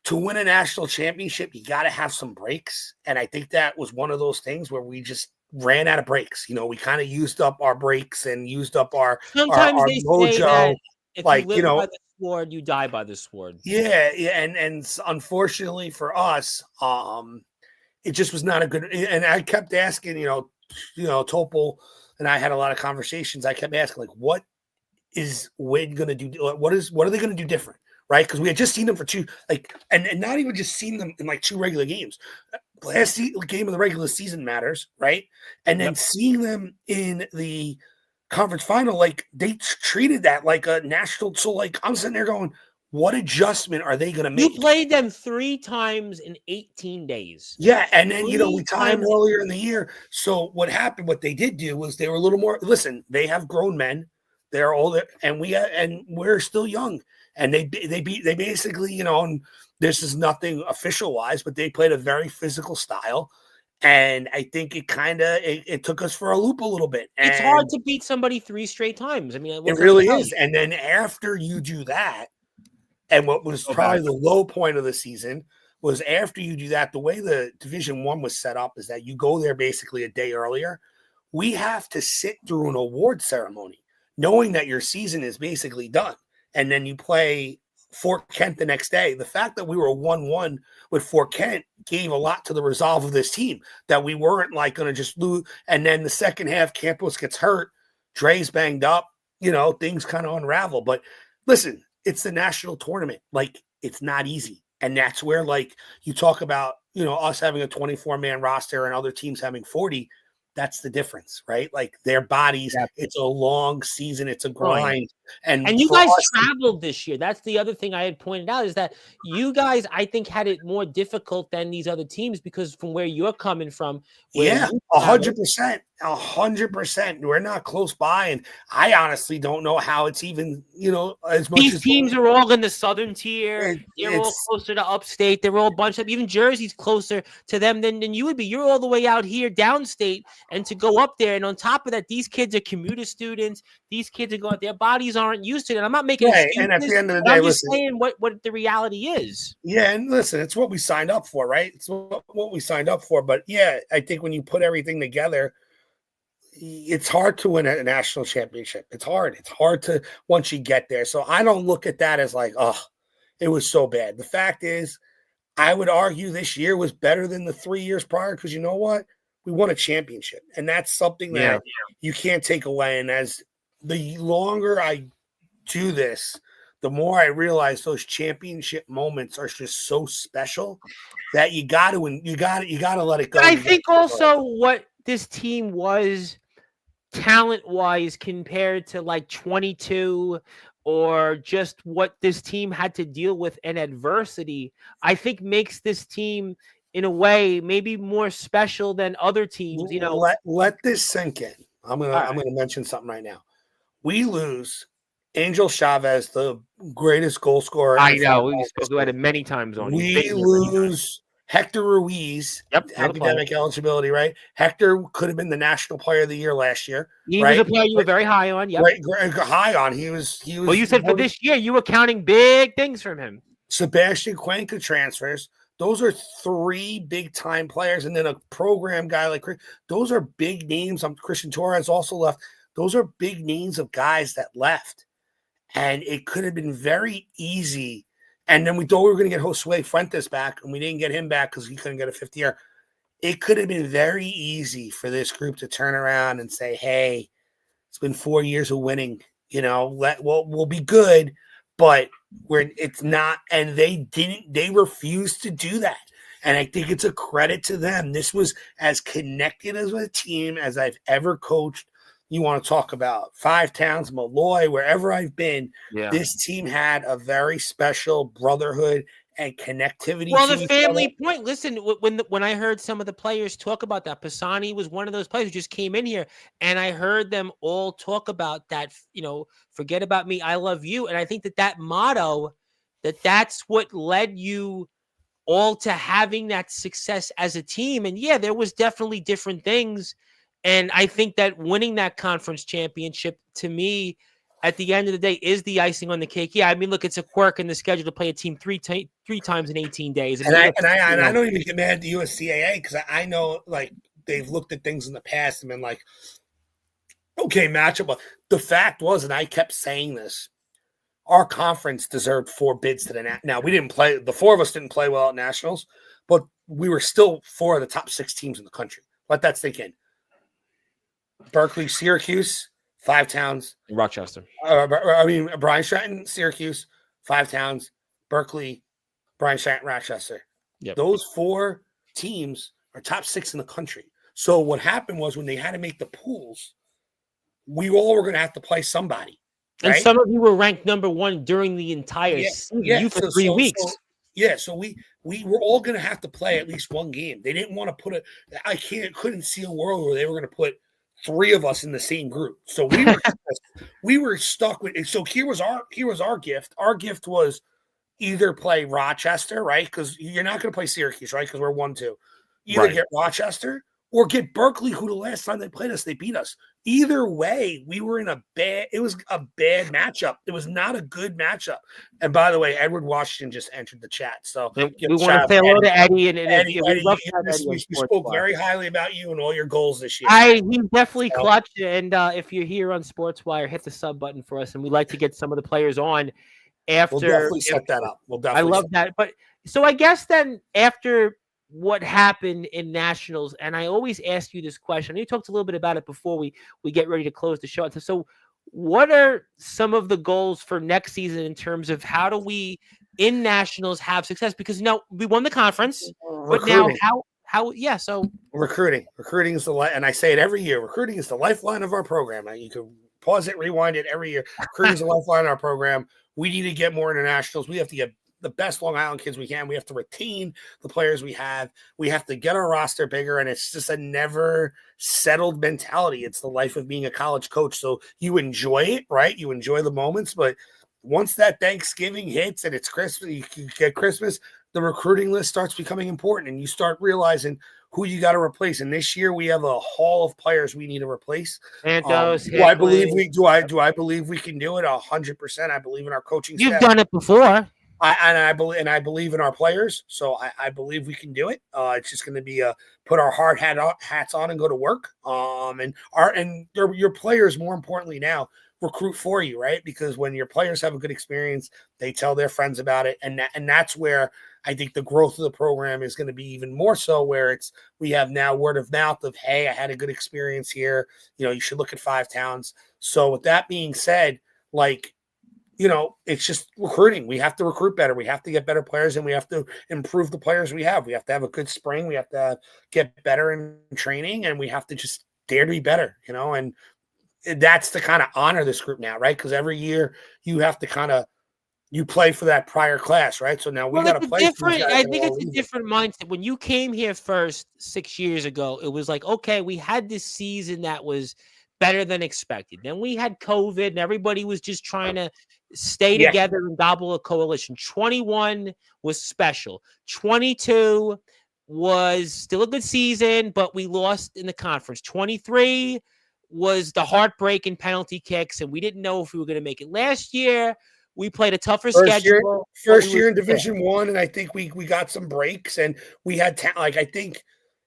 to win a national championship, you got to have some breaks. And I think that was one of those things where we just ran out of breaks. We kind of used up our breaks and used up our mojo. Say that if you live by the sword, you die by the sword. Yeah, and unfortunately for us, it just was not a good. And I kept asking, Topol and I had a lot of conversations. I kept asking, like, what is Wade going to do? What are they going to do different? Right? Because we had just seen them for 2, and not even just seen them in 2 regular games. Last game of the regular season matters, right? And then seeing them in the conference final, they treated that like a national. So I'm sitting there going, what adjustment are they going to make? You played them 3 times in 18 days. Yeah. And then, we timed earlier in the year. So what they did do was they were a little more, listen, they have grown men. They're older and we're still young. And they basically, and this is nothing official wise, but they played a very physical style. And I think it took us for a loop a little bit. And it's hard to beat somebody 3 straight times. I mean, it really is. And then after you do that, and what was probably the low point of the season was after you do that, the way the Division I was set up is that you go there basically a day earlier. We have to sit through an award ceremony, knowing that your season is basically done. And then you play Fort Kent the next day. The fact that we were 1-1 with Fort Kent gave a lot to the resolve of this team, that we weren't going to just lose. And then the second half, Campos gets hurt, Dre's banged up, things kind of unravel. But listen, it's the national tournament. It's not easy. And that's where, you talk about, us having a 24-man roster and other teams having 40. That's the difference, right? Their bodies, it's a long season, it's a grind. And you guys traveled this year. That's the other thing I had pointed out, is that you guys, I think, had it more difficult than these other teams because from where you're coming from. 100%. 100%. We're not close by. And I honestly don't know how it's even, as much. These teams are all in the southern tier. They're all closer to upstate. They're all bunched up. Even Jersey's closer to them than you would be. You're all the way out here downstate. And to go up there, and on top of that, these kids are commuter students. These kids are going, their bodies aren't used to it. And I'm not making excuses. And at the end of the day, I'm just saying what the reality is. Yeah, and listen, it's what we signed up for, right? It's what we signed up for. But yeah, I think when you put everything together, it's hard to win a national championship. It's hard. It's hard to once you get there. So I don't look at that as it was so bad. The fact is, I would argue this year was better than the 3 years prior because you know what? we won a championship, and that's something that you can't take away. And as the longer I do this, the more I realize those championship moments are just so special that you got to let it go. I think also what this team was talent-wise compared to like 22 or just what this team had to deal with in adversity, I think makes this team in a way maybe more special than other teams. Let this sink in. I'm gonna mention something right now. We lose Angel Chavez, the greatest goal scorer. I know we spoke about it many times on. We lose Hector Ruiz. Academic eligibility, right? Hector could have been the National Player of the Year last year. He was a player you were very high on. Yep. High on. He was. Well, you said for this year you were counting big things from him. Sebastian Cuenca transfers. Those are 3 big-time players, and then a program guy like those are big names. Christian Torres also left. Those are big names of guys that left, and it could have been very easy. And then we thought we were going to get Josue Fuentes back, and we didn't get him back because he couldn't get a 5th year. It could have been very easy for this group to turn around and say, "Hey, it's been 4 years of winning. We'll be good." But it's not, and they refused to do that. And I think it's a credit to them. This was as connected as a team as I've ever coached. You want to talk about Five Towns, Malloy, wherever I've been, this team had a very special brotherhood and connectivity. Well, the family point. Listen, when I heard some of the players talk about that, Pisani was one of those players who just came in here, and I heard them all talk about that. Forget about me, I love you. And I think that motto, that's what led you all to having that success as a team. And yeah, there was definitely different things. And I think that winning that conference championship, to me, at the end of the day, is the icing on the cake. Yeah, I mean, look, it's a quirk in the schedule to play a team three times in 18 days. And I don't even get mad at the USCAA because I know, like, they've looked at things in the past and been like, okay, matchup. But the fact was, and I kept saying this, our conference deserved 4 bids to the now. We didn't play. The 4 of us didn't play well at nationals, but we were still 4 of the top 6 teams in the country. Let that sink in. Berkeley, Syracuse, 5 Towns, Rochester. Brian Stratton, Syracuse, 5 Towns, Berkeley, Brian Stratton, Rochester. Yep. Those 4 teams are top 6 in the country. So what happened was when they had to make the pools, we all were going to have to play somebody. Right? And some of you were ranked number 1 during the entire season for 3 weeks. So we were all going to have to play at least one game. They didn't want to put couldn't see a world where they were going to put 3 of us in the same group. So we were stuck with it. So here was our gift. Our gift was either play Rochester, right? Because you're not going to play Syracuse, right? Because we're 1-2. Either get Rochester or get Berkeley, who the last time they played us, they beat us. Either way, we were in it was a bad matchup. It was not a good matchup. And by the way, Edward Washington just entered the chat. So we want to say hello to Eddie. And Eddie, we spoke very highly about you and all your goals this year. He's definitely clutch. And if you're here on Sportswire, hit the sub button for us. And we'd like to get some of the players on after. We'll definitely set that up. I love that. But so I guess then after what happened in nationals, and I always ask you this question. You talked a little bit about it before we get ready to close the show. So what are some of the goals for next season in terms of how do we in nationals have success? Because we won the conference, but now so recruiting is the and I say it every year. Recruiting is the lifeline of our program. You can pause it, rewind it every year. Recruiting is the lifeline of our program. We need to get more internationals. We have to get the best Long Island kids we can. We have to retain the players we have. We have to get our roster bigger, and it's just a never settled mentality. It's the life of being a college coach. So you enjoy it, right? You enjoy the moments, but once that Thanksgiving hits and it's Christmas, you get Christmas, the recruiting list starts becoming important, and you start realizing who you got to replace. And this year we have a haul of players we need to replace. Do I believe we can do it 100%? I believe in our coaching staff. You've done it before. I believe in our players, so I believe we can do it. It's just going to be put our hard hats on and go to work. And your players, more importantly now, recruit for you, right? Because when your players have a good experience, they tell their friends about it, and that's where I think the growth of the program is going to be even more so where we have now word of mouth of, hey, I had a good experience here. You should look at 5 towns. So with that being said, like, it's just recruiting. We have to recruit better. We have to get better players, and we have to improve the players we have. We have to have a good spring. We have to get better in training, and we have to just dare to be better, and that's to kind of honor this group now, right? Because every year you have to you play for that prior class, right? So now we got to play. I think it's a different mindset. When you came here first 6 years ago, it was like, okay, we had this season that was better than expected. Then we had COVID, and everybody was just trying to stay together and gobble a coalition. 21 was special. 22 was still a good season, but we lost in the conference. 23 was the heartbreak and penalty kicks, and we didn't know if we were going to make it. Last year, we played a tougher schedule. First year in Division I, and I think we got some breaks, and we had I think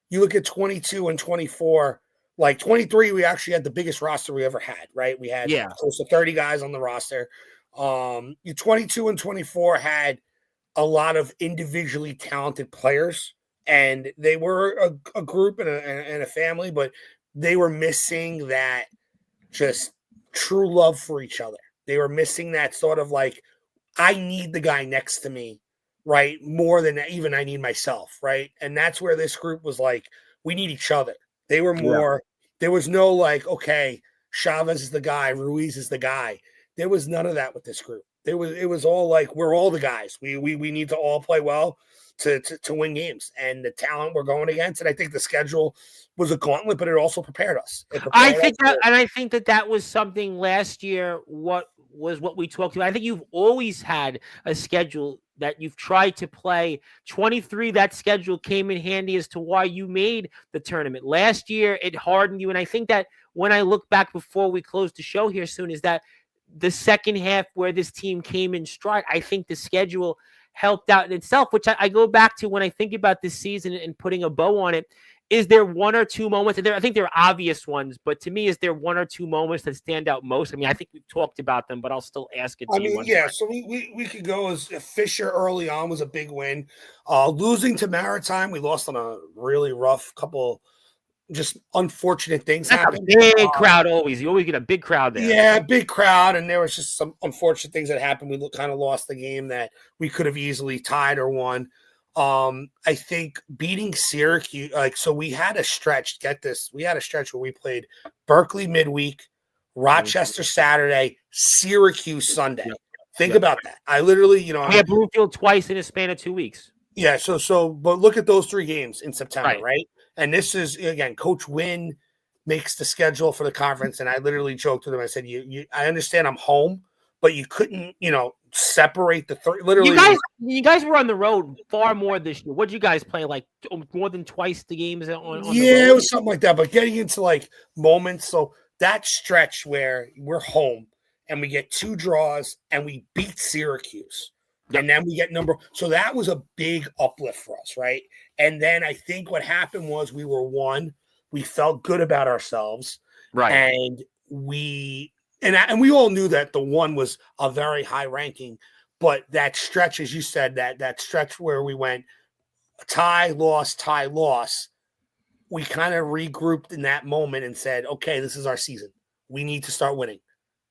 you look at 22 and 24. Like 23, we actually had the biggest roster we ever had, right? We had close to 30 guys on the roster. 22 and 24 had a lot of individually talented players, and they were a group and a family, but they were missing that just true love for each other. They were missing that sort of like, I need the guy next to me, right? More than even I need myself, right? And that's where this group was like, we need each other. They were more, there was no like, okay, Chavez is the guy, Ruiz is the guy. There was none of that with this group. It was all like, we're all the guys. We need to all play well to win games, and the talent we're going against. And I think the schedule was a gauntlet, but it also prepared us. I think that was something last year. What we talked about. I think you've always had a schedule that you've tried to play. 23, that schedule came in handy as to why you made the tournament. Last year, it hardened you. And I think that when I look back before we close the show here soon, is that the second half where this team came in stride, I think the schedule helped out in itself, which I go back to when I think about this season and putting a bow on it. Is there one or two moments? I think there are obvious ones, but to me, is there one or two moments that stand out most? I mean, I think we've talked about them, but I'll still ask it to you. So we could go as Fisher early on was a big win. Losing to Maritime, we lost on a really rough couple, just unfortunate things happened. Big crowd always. You always get a big crowd there. Yeah, big crowd, and there was just some unfortunate things that happened. We kind of lost the game that we could have easily tied or won. I think beating Syracuse, so we had a stretch. Get this, we had a stretch where we played Berkeley midweek, Rochester Saturday, Syracuse Sunday. Think about that. I literally, we had Bloomfield twice in a span of 2 weeks. Yeah. But look at those 3 games in September, right? And this is again, Coach Wynn makes the schedule for the conference, and I literally joked with him. I said, I understand I'm home, but you couldn't, separate the 3. Literally, you guys were on the road far more this year. What did you guys play, like more than twice the games on the road? It was something like that. But getting into like moments, so that stretch where we're home and we get 2 draws and we beat Syracuse, and then we get so that was a big uplift for us, right? And then I think what happened was we were 1. We felt good about ourselves, right? And we all knew that the 1 was a very high ranking, but that stretch, as you said, that stretch where we went tie, loss, we kind of regrouped in that moment and said, okay, this is our season. We need to start winning.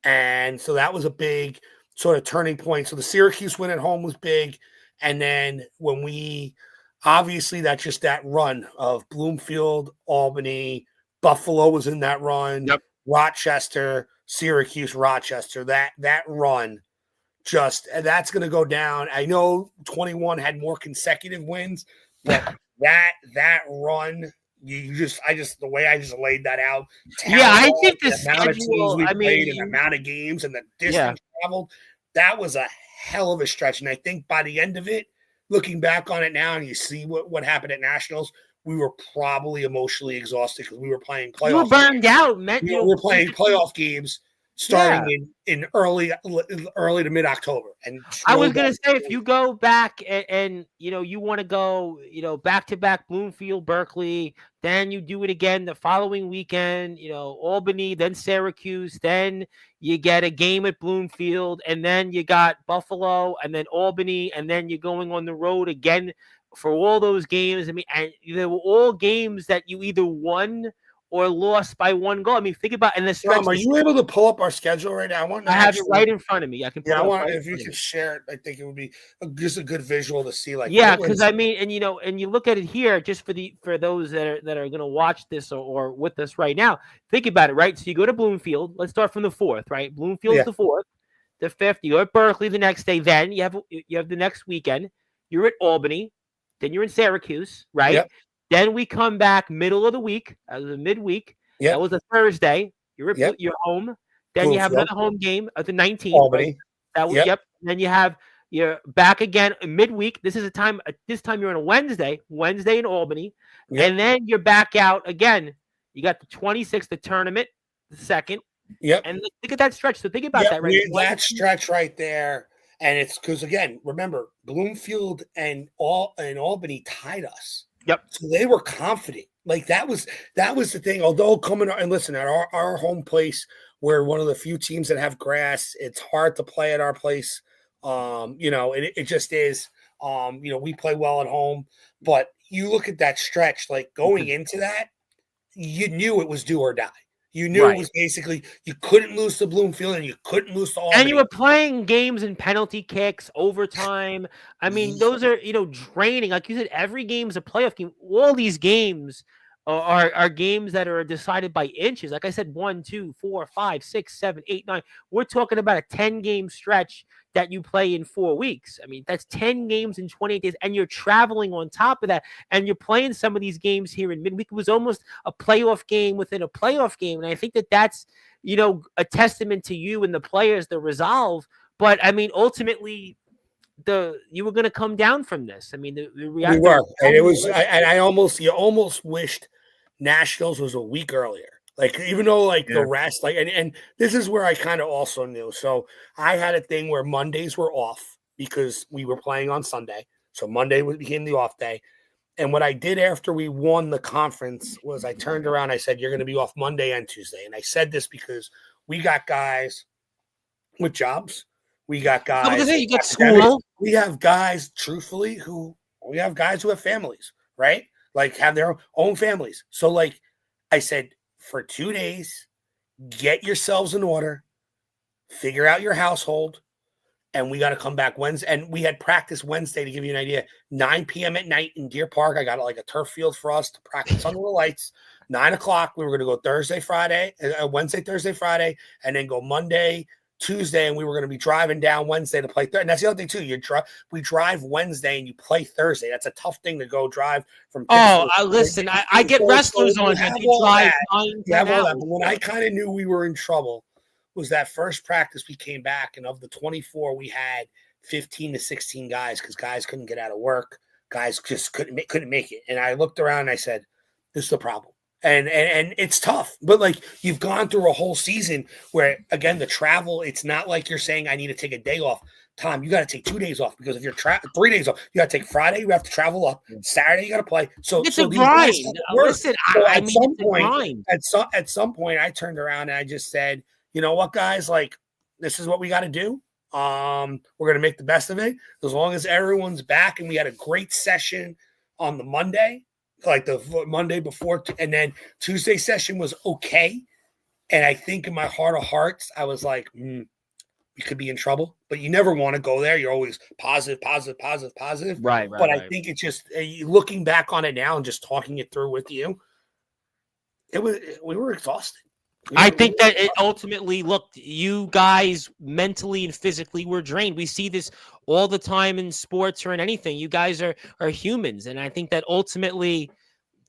And so that was a big sort of turning point. So the Syracuse win at home was big. And then when obviously that's just that run of Bloomfield, Albany, Buffalo was in that run, Rochester, Syracuse, Rochester, that run, that's going to go down. I know 21 had more consecutive wins, but that run, the way I just laid that out. I think the amount of teams we played and the amount of games and the distance traveled, that was a hell of a stretch. And I think by the end of it, looking back on it now, and you see what happened at Nationals, we were probably emotionally exhausted because we were playing playoffs. You were burned out, man. We were playing playoff games. starting in early to mid-October. And I was gonna say, if you go back and you want to go back to back Bloomfield, Berkeley, then you do it again the following weekend, Albany, then Syracuse, then you get a game at Bloomfield, and then you got Buffalo, and then Albany, and then you're going on the road again for all those games. I mean, and they were all games that you either won or lost by 1 goal. I mean, think about the stretch. Tom, are you able to pull up our schedule right now? I have it right in front of me. I can. Yeah, if you could share it. I think it would be just a good visual to see. Because I mean, and you look at it here, just for those that are going to watch this or with us right now. Think about it, right? So you go to Bloomfield. Let's start from the 4th, right? Bloomfield's the 4th, the 5th. You go to Berkeley the next day. Then you have the next weekend. You're at Albany. Then you're in Syracuse, right? Yep. Then we come back middle of the week, the midweek. Yep. That was a Thursday. You're home. Then you have another home game at the 19th. Albany. Right? That was Then you're back again midweek. This is a time. This time you're on a Wednesday in Albany, and then you're back out again. You got the 26th, the tournament, the 2nd. Yep. And look at that stretch. So think about that, right? That stretch right there. And it's because, again, remember, Bloomfield and Albany tied us. Yep. So they were confident. Like that was the thing. Although coming and listen, at our home place, we're one of the few teams that have grass. It's hard to play at our place. It just is. We play well at home. But you look at that stretch, like going into that, you knew it was do or die. You knew it was basically you couldn't lose to Bloomfield and you couldn't lose to Albany. And you were playing games in penalty kicks, overtime. I mean, those are draining. Like you said, every game is a playoff game. All these games are games that are decided by inches. Like I said, 1, 2, 4, 5, 6, 7, 8, 9. We're talking about a 10-game stretch that you play in 4 weeks. I mean, that's 10 games in 28 days, and you're traveling on top of that, and you're playing some of these games here in midweek. It was almost a playoff game within a playoff game, and I think that's a testament to you and the players, the resolve. But I mean, ultimately, you were going to come down from this. I mean, the reality. We were, and it was, you almost wished Nationals was a week earlier. Like, even though the rest, and this is where I kind of also knew. So I had a thing where Mondays were off because we were playing on Sunday. So Monday became the off day. And what I did after we won the conference was I turned around. I said, you're going to be off Monday and Tuesday. And I said this because we got guys with jobs. We got guys. You got school. We have guys, truthfully, we have guys who have families, right? Like have their own families. So I said, for 2 days, get yourselves in order, figure out your household, and we got to come back Wednesday. And we had practice Wednesday, to give you an idea, 9 p.m. at night in Deer Park. I got a turf field for us to practice under the lights. 9 o'clock, we were going to go Wednesday, Thursday, Friday, and then go Monday, Tuesday, and we were going to be driving down Wednesday to play Thursday. And that's the other thing too. We drive Wednesday and you play Thursday. That's a tough thing to go drive from. Listen, I get wrestlers on here. But when I kind of knew we were in trouble was that first practice we came back, and of the 24, we had 15 to 16 guys because guys couldn't get out of work. Guys just couldn't make it. And I looked around and I said, "This is the problem." And it's tough, but you've gone through a whole season where, again, the travel, it's not like you're saying I need to take a day off. Tom, you got to take 2 days off because if you're 3 days off, you got to take Friday, you have to travel up. Saturday, you got to play. So it's a grind. Listen, at some point, I turned around and I just said, you know what, guys, this is what we got to do. We're going to make the best of it as long as everyone's back. And we had a great session on the Monday. The Monday before, and then Tuesday session was okay. And I think in my heart of hearts, I was like, you could be in trouble, but you never want to go there. You're always positive. Right. But I think it's just looking back on it now and just talking it through with you. We were exhausted. I think that it ultimately looked, you guys mentally and physically were drained. We see this all the time in sports or in anything. You guys are humans. And I think that ultimately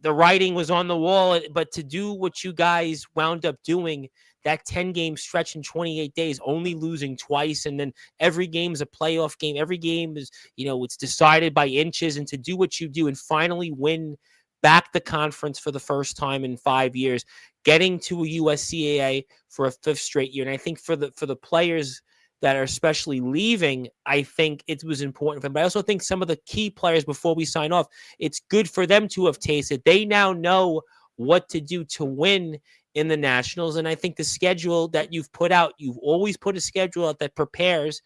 the writing was on the wall, but to do what you guys wound up doing, that 10-game stretch in 28 days, only losing twice. And then every game's a playoff game. Every game is, it's decided by inches, and to do what you do and finally win back the conference for the first time in 5 years, getting to a USCAA for a 5th straight year. And I think for the players that are especially leaving, I think it was important for them. But I also think some of the key players, before we sign off, it's good for them to have tasted. They now know what to do to win in the Nationals. And I think the schedule that you've put out, you've always put a schedule out that prepares,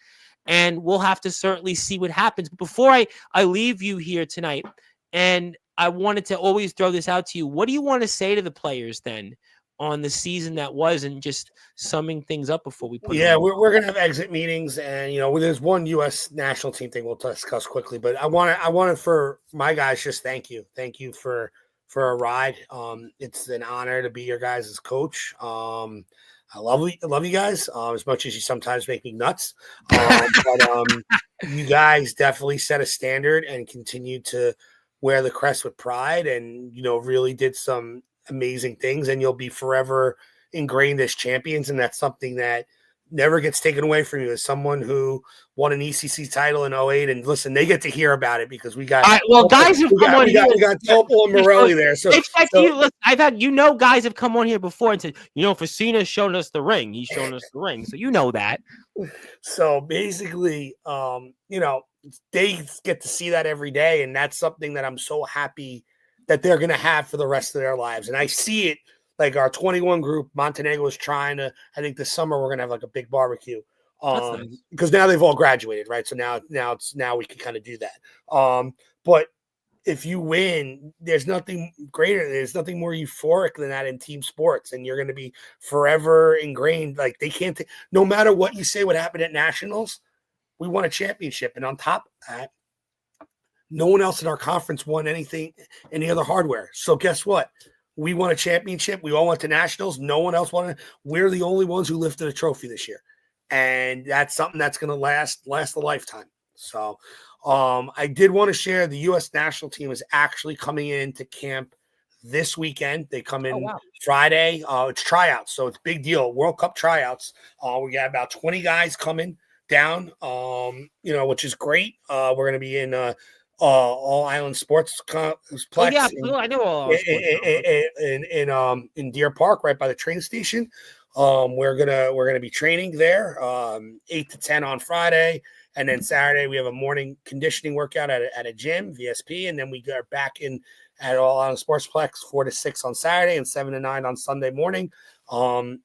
and we'll have to certainly see what happens. But before I leave you here tonight, and I wanted to always throw this out to you, what do you want to say to the players then on the season that was, and just summing things up before we put we're going to have exit meetings, and there's one U.S. national team thing we'll discuss quickly, but I wanted for my guys, just thank you for a ride. It's an honor to be your guys' coach. I love you guys as much as you sometimes make me nuts. But you guys definitely set a standard and continue to wear the crest with pride, and really did some amazing things, and you'll be forever ingrained as champions. And that's something that never gets taken away from you, as someone who won an ECC title in 08. And listen, they get to hear about it because we got guys have come on here. We got Topol and Morelli there. So I've had guys have come on here before and said, Fiscina's shown us the ring. He's shown us the ring, so that. So basically, they get to see that every day, and that's something that I'm so happy that they're going to have for the rest of their lives. And I see it, like our 21 group, Montenegro is trying to, I think this summer we're going to have like a big barbecue. Nice. Because now they've all graduated, right? So now we can kind of do that. But if you win, there's nothing greater. There's nothing more euphoric than that in team sports. And you're going to be forever ingrained. Like they can't, no matter what you say, what happened at Nationals, we won a championship. And on top of that, no one else in our conference won any other hardware. So guess what? We won a championship. We all went to Nationals. No one else won it. We're the only ones who lifted a trophy this year. And that's something that's going to last a lifetime. So I did want to share the U.S. national team is actually coming into camp this weekend. They come in Friday. It's tryouts. So it's a big deal. World Cup tryouts. We got about 20 guys coming down, which is great. We're going to be in All Island Sports Complex. Oh, yeah, absolutely. I know All Island in Deer Park, right by the train station. We're gonna be training there 8 to 10 on Friday, and then Saturday we have a morning conditioning workout at a gym, VSP, and then we are back in at All Island Sportsplex 4 to 6 on Saturday and 7 to 9 on Sunday morning.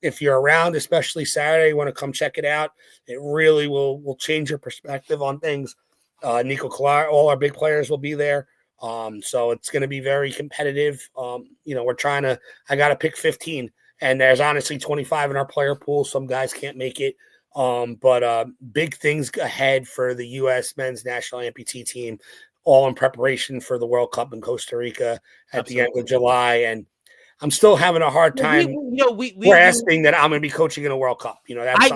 If you're around, especially Saturday, you want to come check it out. It really will change your perspective on things. Nico Collar, all our big players will be there. So it's going to be very competitive. I got to pick 15, and there's honestly 25 in our player pool. Some guys can't make it. But big things ahead for the U.S. men's national amputee team, all in preparation for the World Cup in Costa Rica at the end of July. And I'm still having a hard time grasping that I'm going to be coaching in a World Cup. That's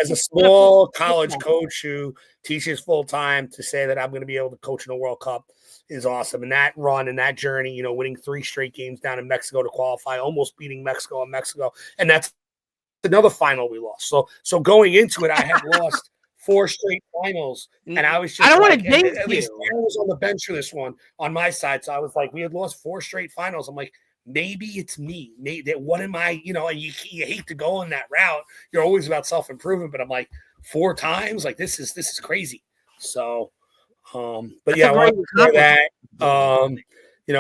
as a small college coach who teaches full time, to say that I'm going to be able to coach in a World Cup is awesome. And that run and that journey, winning 3 straight games down in Mexico to qualify, almost beating Mexico in Mexico, and that's another final we lost. So going into it, I had lost 4 straight finals, and I was just I don't want to jinx you. At least I was on the bench for this one on my side, so I was like, we had lost 4 straight finals. I'm like, maybe it's me. Maybe what am I? And you hate to go on that route. You're always about self-improvement, but I'm like 4 times. Like this is crazy. So, but yeah, I want to share that.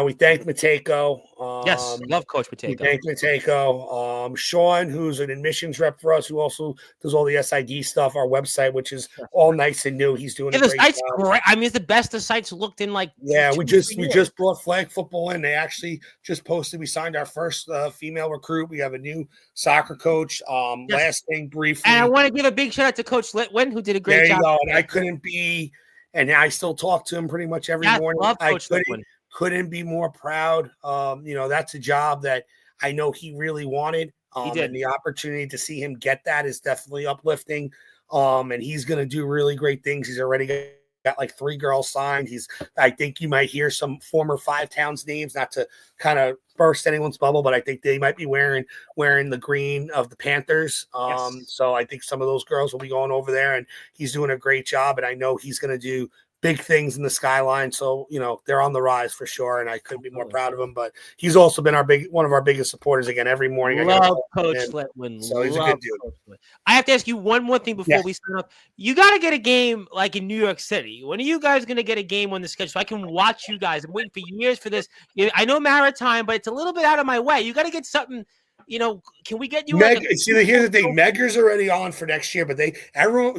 We thanked Matejko. Yes, love Coach Matejko. We thanked Matejko. Sean, who's an admissions rep for us, who also does all the SID stuff, our website, which is all nice and new. He's doing a great job. Great. I mean, it's the best the site's looked in like. Yeah, we just brought flag football in. They actually just posted. We signed our first female recruit. We have a new soccer coach. Last thing briefly, and I want to give a big shout out to Coach Litwin, who did a great job. Go. And I couldn't be, and I still talk to him pretty much every morning. Love Coach Litwin. Couldn't be more proud. That's a job that I know he really wanted. He did. And the opportunity to see him get that is definitely uplifting. And he's going to do really great things. He's already got like 3 girls signed. I think you might hear some former 5 Towns names, not to kind of burst anyone's bubble, but I think they might be wearing the green of the Panthers. Yes. So I think some of those girls will be going over there, and he's doing a great job. And I know he's going to do big things in the skyline. So, they're on the rise for sure. And I couldn't be more proud of him, but he's also been one of our biggest supporters. Again, every morning. Love Coach Litwin. So he's a good dude. I have to ask you one more thing before we sign up. You got to get a game like in New York City. When are you guys going to get a game on the schedule so I can watch you guys? I'm waiting for years for this. I know Maritime, but it's a little bit out of my way. You got to get something. Can we get you? Here's the thing. Megger's already on for next year, but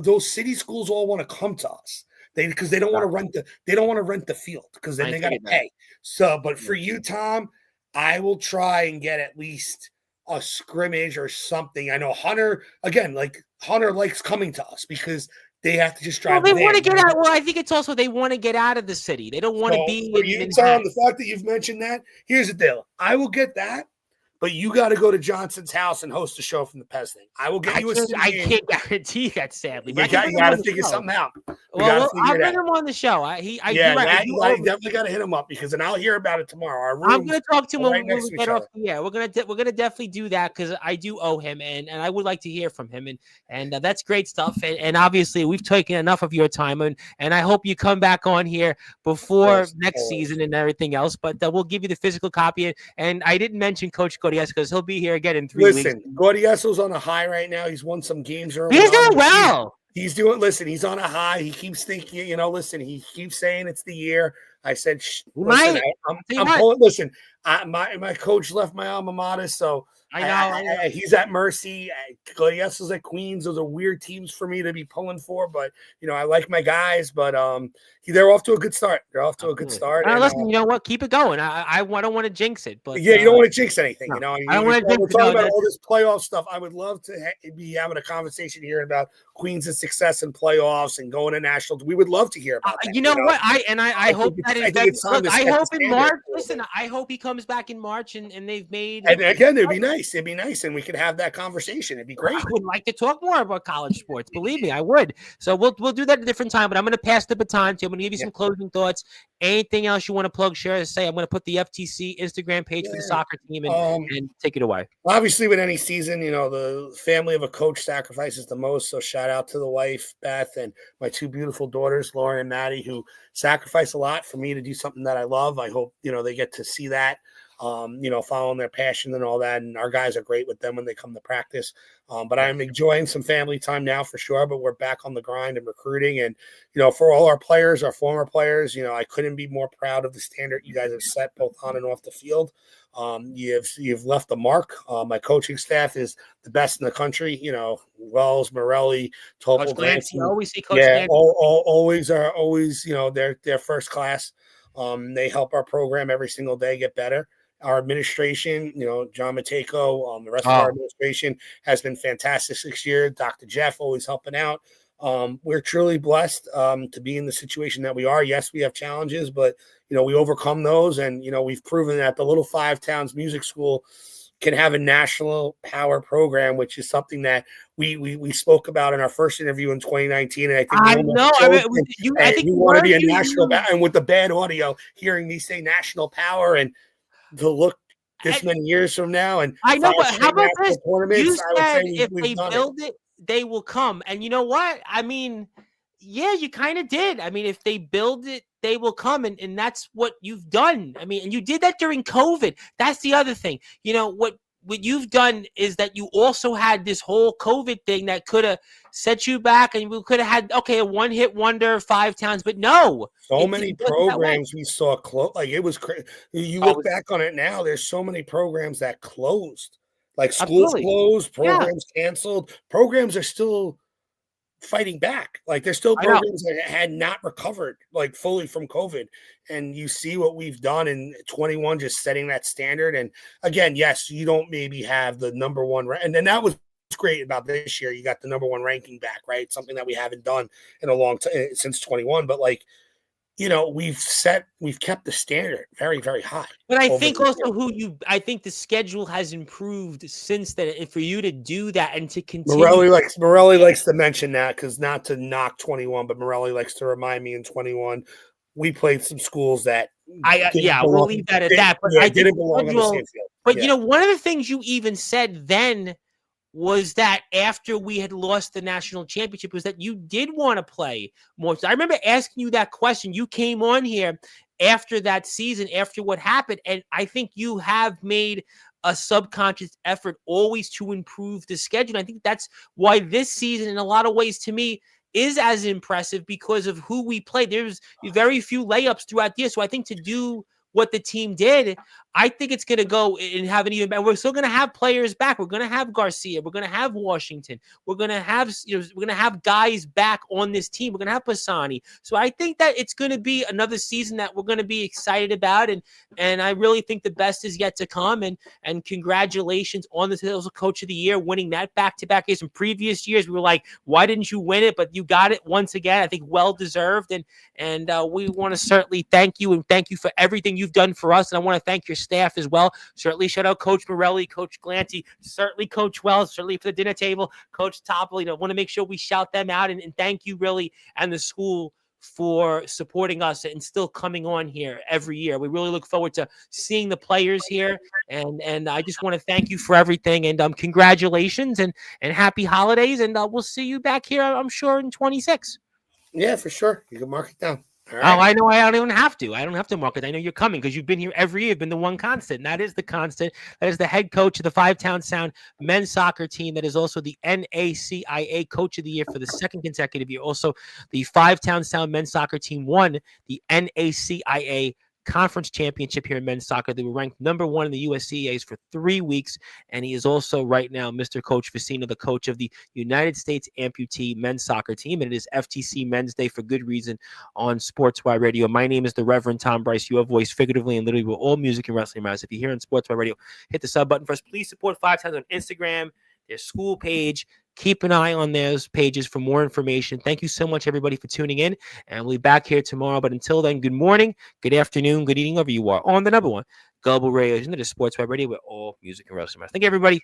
those city schools all want to come to us. Because they don't want to rent the field because then they got to pay. So, but for you, Tom, I will try and get at least a scrimmage or something. I know Hunter likes coming to us because they have to just drive. Well, they want to get out. Well, I think it's also they want to get out of the city. They don't want to be. For you, Tom, the fact that you've mentioned that, here's the deal. I will get that. But you got to go to Johnson's house and host a show from the Pez thing. I will get you a city I game. can't guarantee that, sadly. You got to figure something out. Well, I'll bring him on the show. You definitely got to hit him up because then I'll hear about it tomorrow. I'm going to talk to him when we get off the air. We're gonna definitely do that because I do owe him, and I would like to hear from him, and that's great stuff. And obviously, we've taken enough of your time, and I hope you come back on here before next season and everything else. But we'll give you the physical copy. And I didn't mention Coach Gordias because he'll be here again in 3 weeks. Listen, Gordiaso's on a high right now. He's won some games early. He's doing well. He's on a high. He keeps thinking, he keeps saying it's the year. I said, listen, I'm pulling. Listen, my coach left my alma mater, so I know. He's at Mercy. Gordiaso's at Queens. Those are weird teams for me to be pulling for, but I like my guys. But they're off to a good start. Listen, you know what? Keep it going. I don't want to jinx it, but you don't want to jinx anything. No. I don't want to jinx. We're talking about all this playoff stuff. I would love to be having a conversation here about Queens' success in playoffs and going to nationals. We would love to hear about that. You know what? I hope that I hope in March. Listen, I hope he comes back in March and they've made. And again, it'd be nice. It'd be nice, and we could have that conversation. It'd be great. I would like to talk more about college sports. Believe me, I would. So we'll do that at a different time. But I'm going to pass the baton to you. I'm going to give you some closing thoughts. Anything else you want to plug, share, say? I'm going to put the FTC Instagram page for the soccer team and take it away. Obviously, with any season, the family of a coach sacrifices the most. So shout out to the wife, Beth, and my two beautiful daughters, Lauren and Maddie, who sacrifice a lot for me to do something that I love. I hope, they get to see that. Following their passion and all that. And our guys are great with them when they come to practice. But I'm enjoying some family time now for sure, but we're back on the grind and recruiting. And, for all our players, our former players, I couldn't be more proud of the standard you guys have set both on and off the field. You've left a mark. My coaching staff is the best in the country. Wells, Morelli, Topol, Glancy. Always see Coach. Yeah, always, they're first class. They help our program every single day get better. Our administration, John Matejko, the rest of our administration has been fantastic this year. Dr. Jeff always helping out. We're truly blessed to be in the situation that we are. Yes, we have challenges, but, we overcome those. And, we've proven that the Little Five Towns Music School can have a national power program, which is something that we spoke about in our first interview in 2019. And I think you want to be a national, and with the bad audio, hearing me say national power and to look this many years from now. And I know, but how about this? You said if they build it, they will come. And you know what? I mean, yeah, you kind of did. I mean, if they build it, they will come. And that's what you've done. I mean, and you did that during COVID. That's the other thing. What you've done is that you also had this whole COVID thing that could have set you back, and we could have had, a one-hit wonder, 5 towns, but no. So many programs we saw close. Like, it was crazy. You look back on it now, there's so many programs that closed. Like, schools closed, programs canceled. Programs are still fighting back. Like, there's still programs that had not recovered, like, fully from COVID. And you see what we've done in 21, just setting that standard. And again, yes, you don't maybe have the number one, and then that was great about this year. You got the number one ranking back, right? Something that we haven't done in a long time since 21. But we've kept the standard very, very high. But I think also I think the schedule has improved since then. And for you to do that and to continue. Morelli likes to mention that, because not to knock 21, but Morelli likes to remind me in 21, we played some schools that we'll leave that at that. But I didn't belong on the same field. But one of the things you even said then was that after we had lost the national championship, was that you did want to play more. So I remember asking you that question. You came on here after that season, after what happened, and I think you have made a subconscious effort always to improve the schedule. And I think that's why this season, in a lot of ways, to me, is as impressive because of who we played. There's very few layups throughout the year. So I think to do what the team did, I think it's going to go and have an even better. We're still going to have players back. We're going to have Garcia. We're going to have Washington. We're going to have, we're going to have guys back on this team. We're going to have Pisani. So I think that it's going to be another season that we're going to be excited about. And I really think the best is yet to come. And congratulations on the Hills Coach of the Year, winning that back-to-back years. In previous years, we were like, why didn't you win it? But you got it once again. I think well-deserved. And we want to certainly thank you and thank you for everything you've done for us. And I want to thank your staff as well. Certainly shout out Coach Morelli, Coach Glancy, certainly Coach Wells, certainly for the dinner table, Coach Topple. Want to make sure we shout them out and thank you really and the school for supporting us and still coming on here every year. We really look forward to seeing the players here. And I just want to thank you for everything. And congratulations and happy holidays. And we'll see you back here, I'm sure, in 26. Yeah, for sure. You can mark it down. All right. Oh, I know. I don't even have to. I don't have to mark it. I know you're coming because you've been here every year. You've been the one constant. And that is the constant. That is the head coach of the Five-Town Sound men's soccer team. That is also the NACIA Coach of the Year for the second consecutive year. Also, the Five-Town Sound men's soccer team won the NACIA Conference Championship here in men's soccer. They were ranked number 1 in the USCAs for 3 weeks, and he is also right now Mr. Coach Fiscina, the coach of the United States Amputee men's soccer team, and it is FTC Men's Day for good reason on Sportswire Radio. My name is the Reverend Tom Bryce. You have voiced figuratively and literally with all music and wrestling matters. If you're here on Sportswire Radio, hit the sub button for us. Please support Five Times on Instagram, their school page. Keep an eye on those pages for more information. Thank you so much, everybody, for tuning in. And we'll be back here tomorrow. But until then, good morning, good afternoon, good evening, wherever you are on the number one Global Radio, isn't it? Sportswire Radio, with all music and wrestling. Thank you, everybody.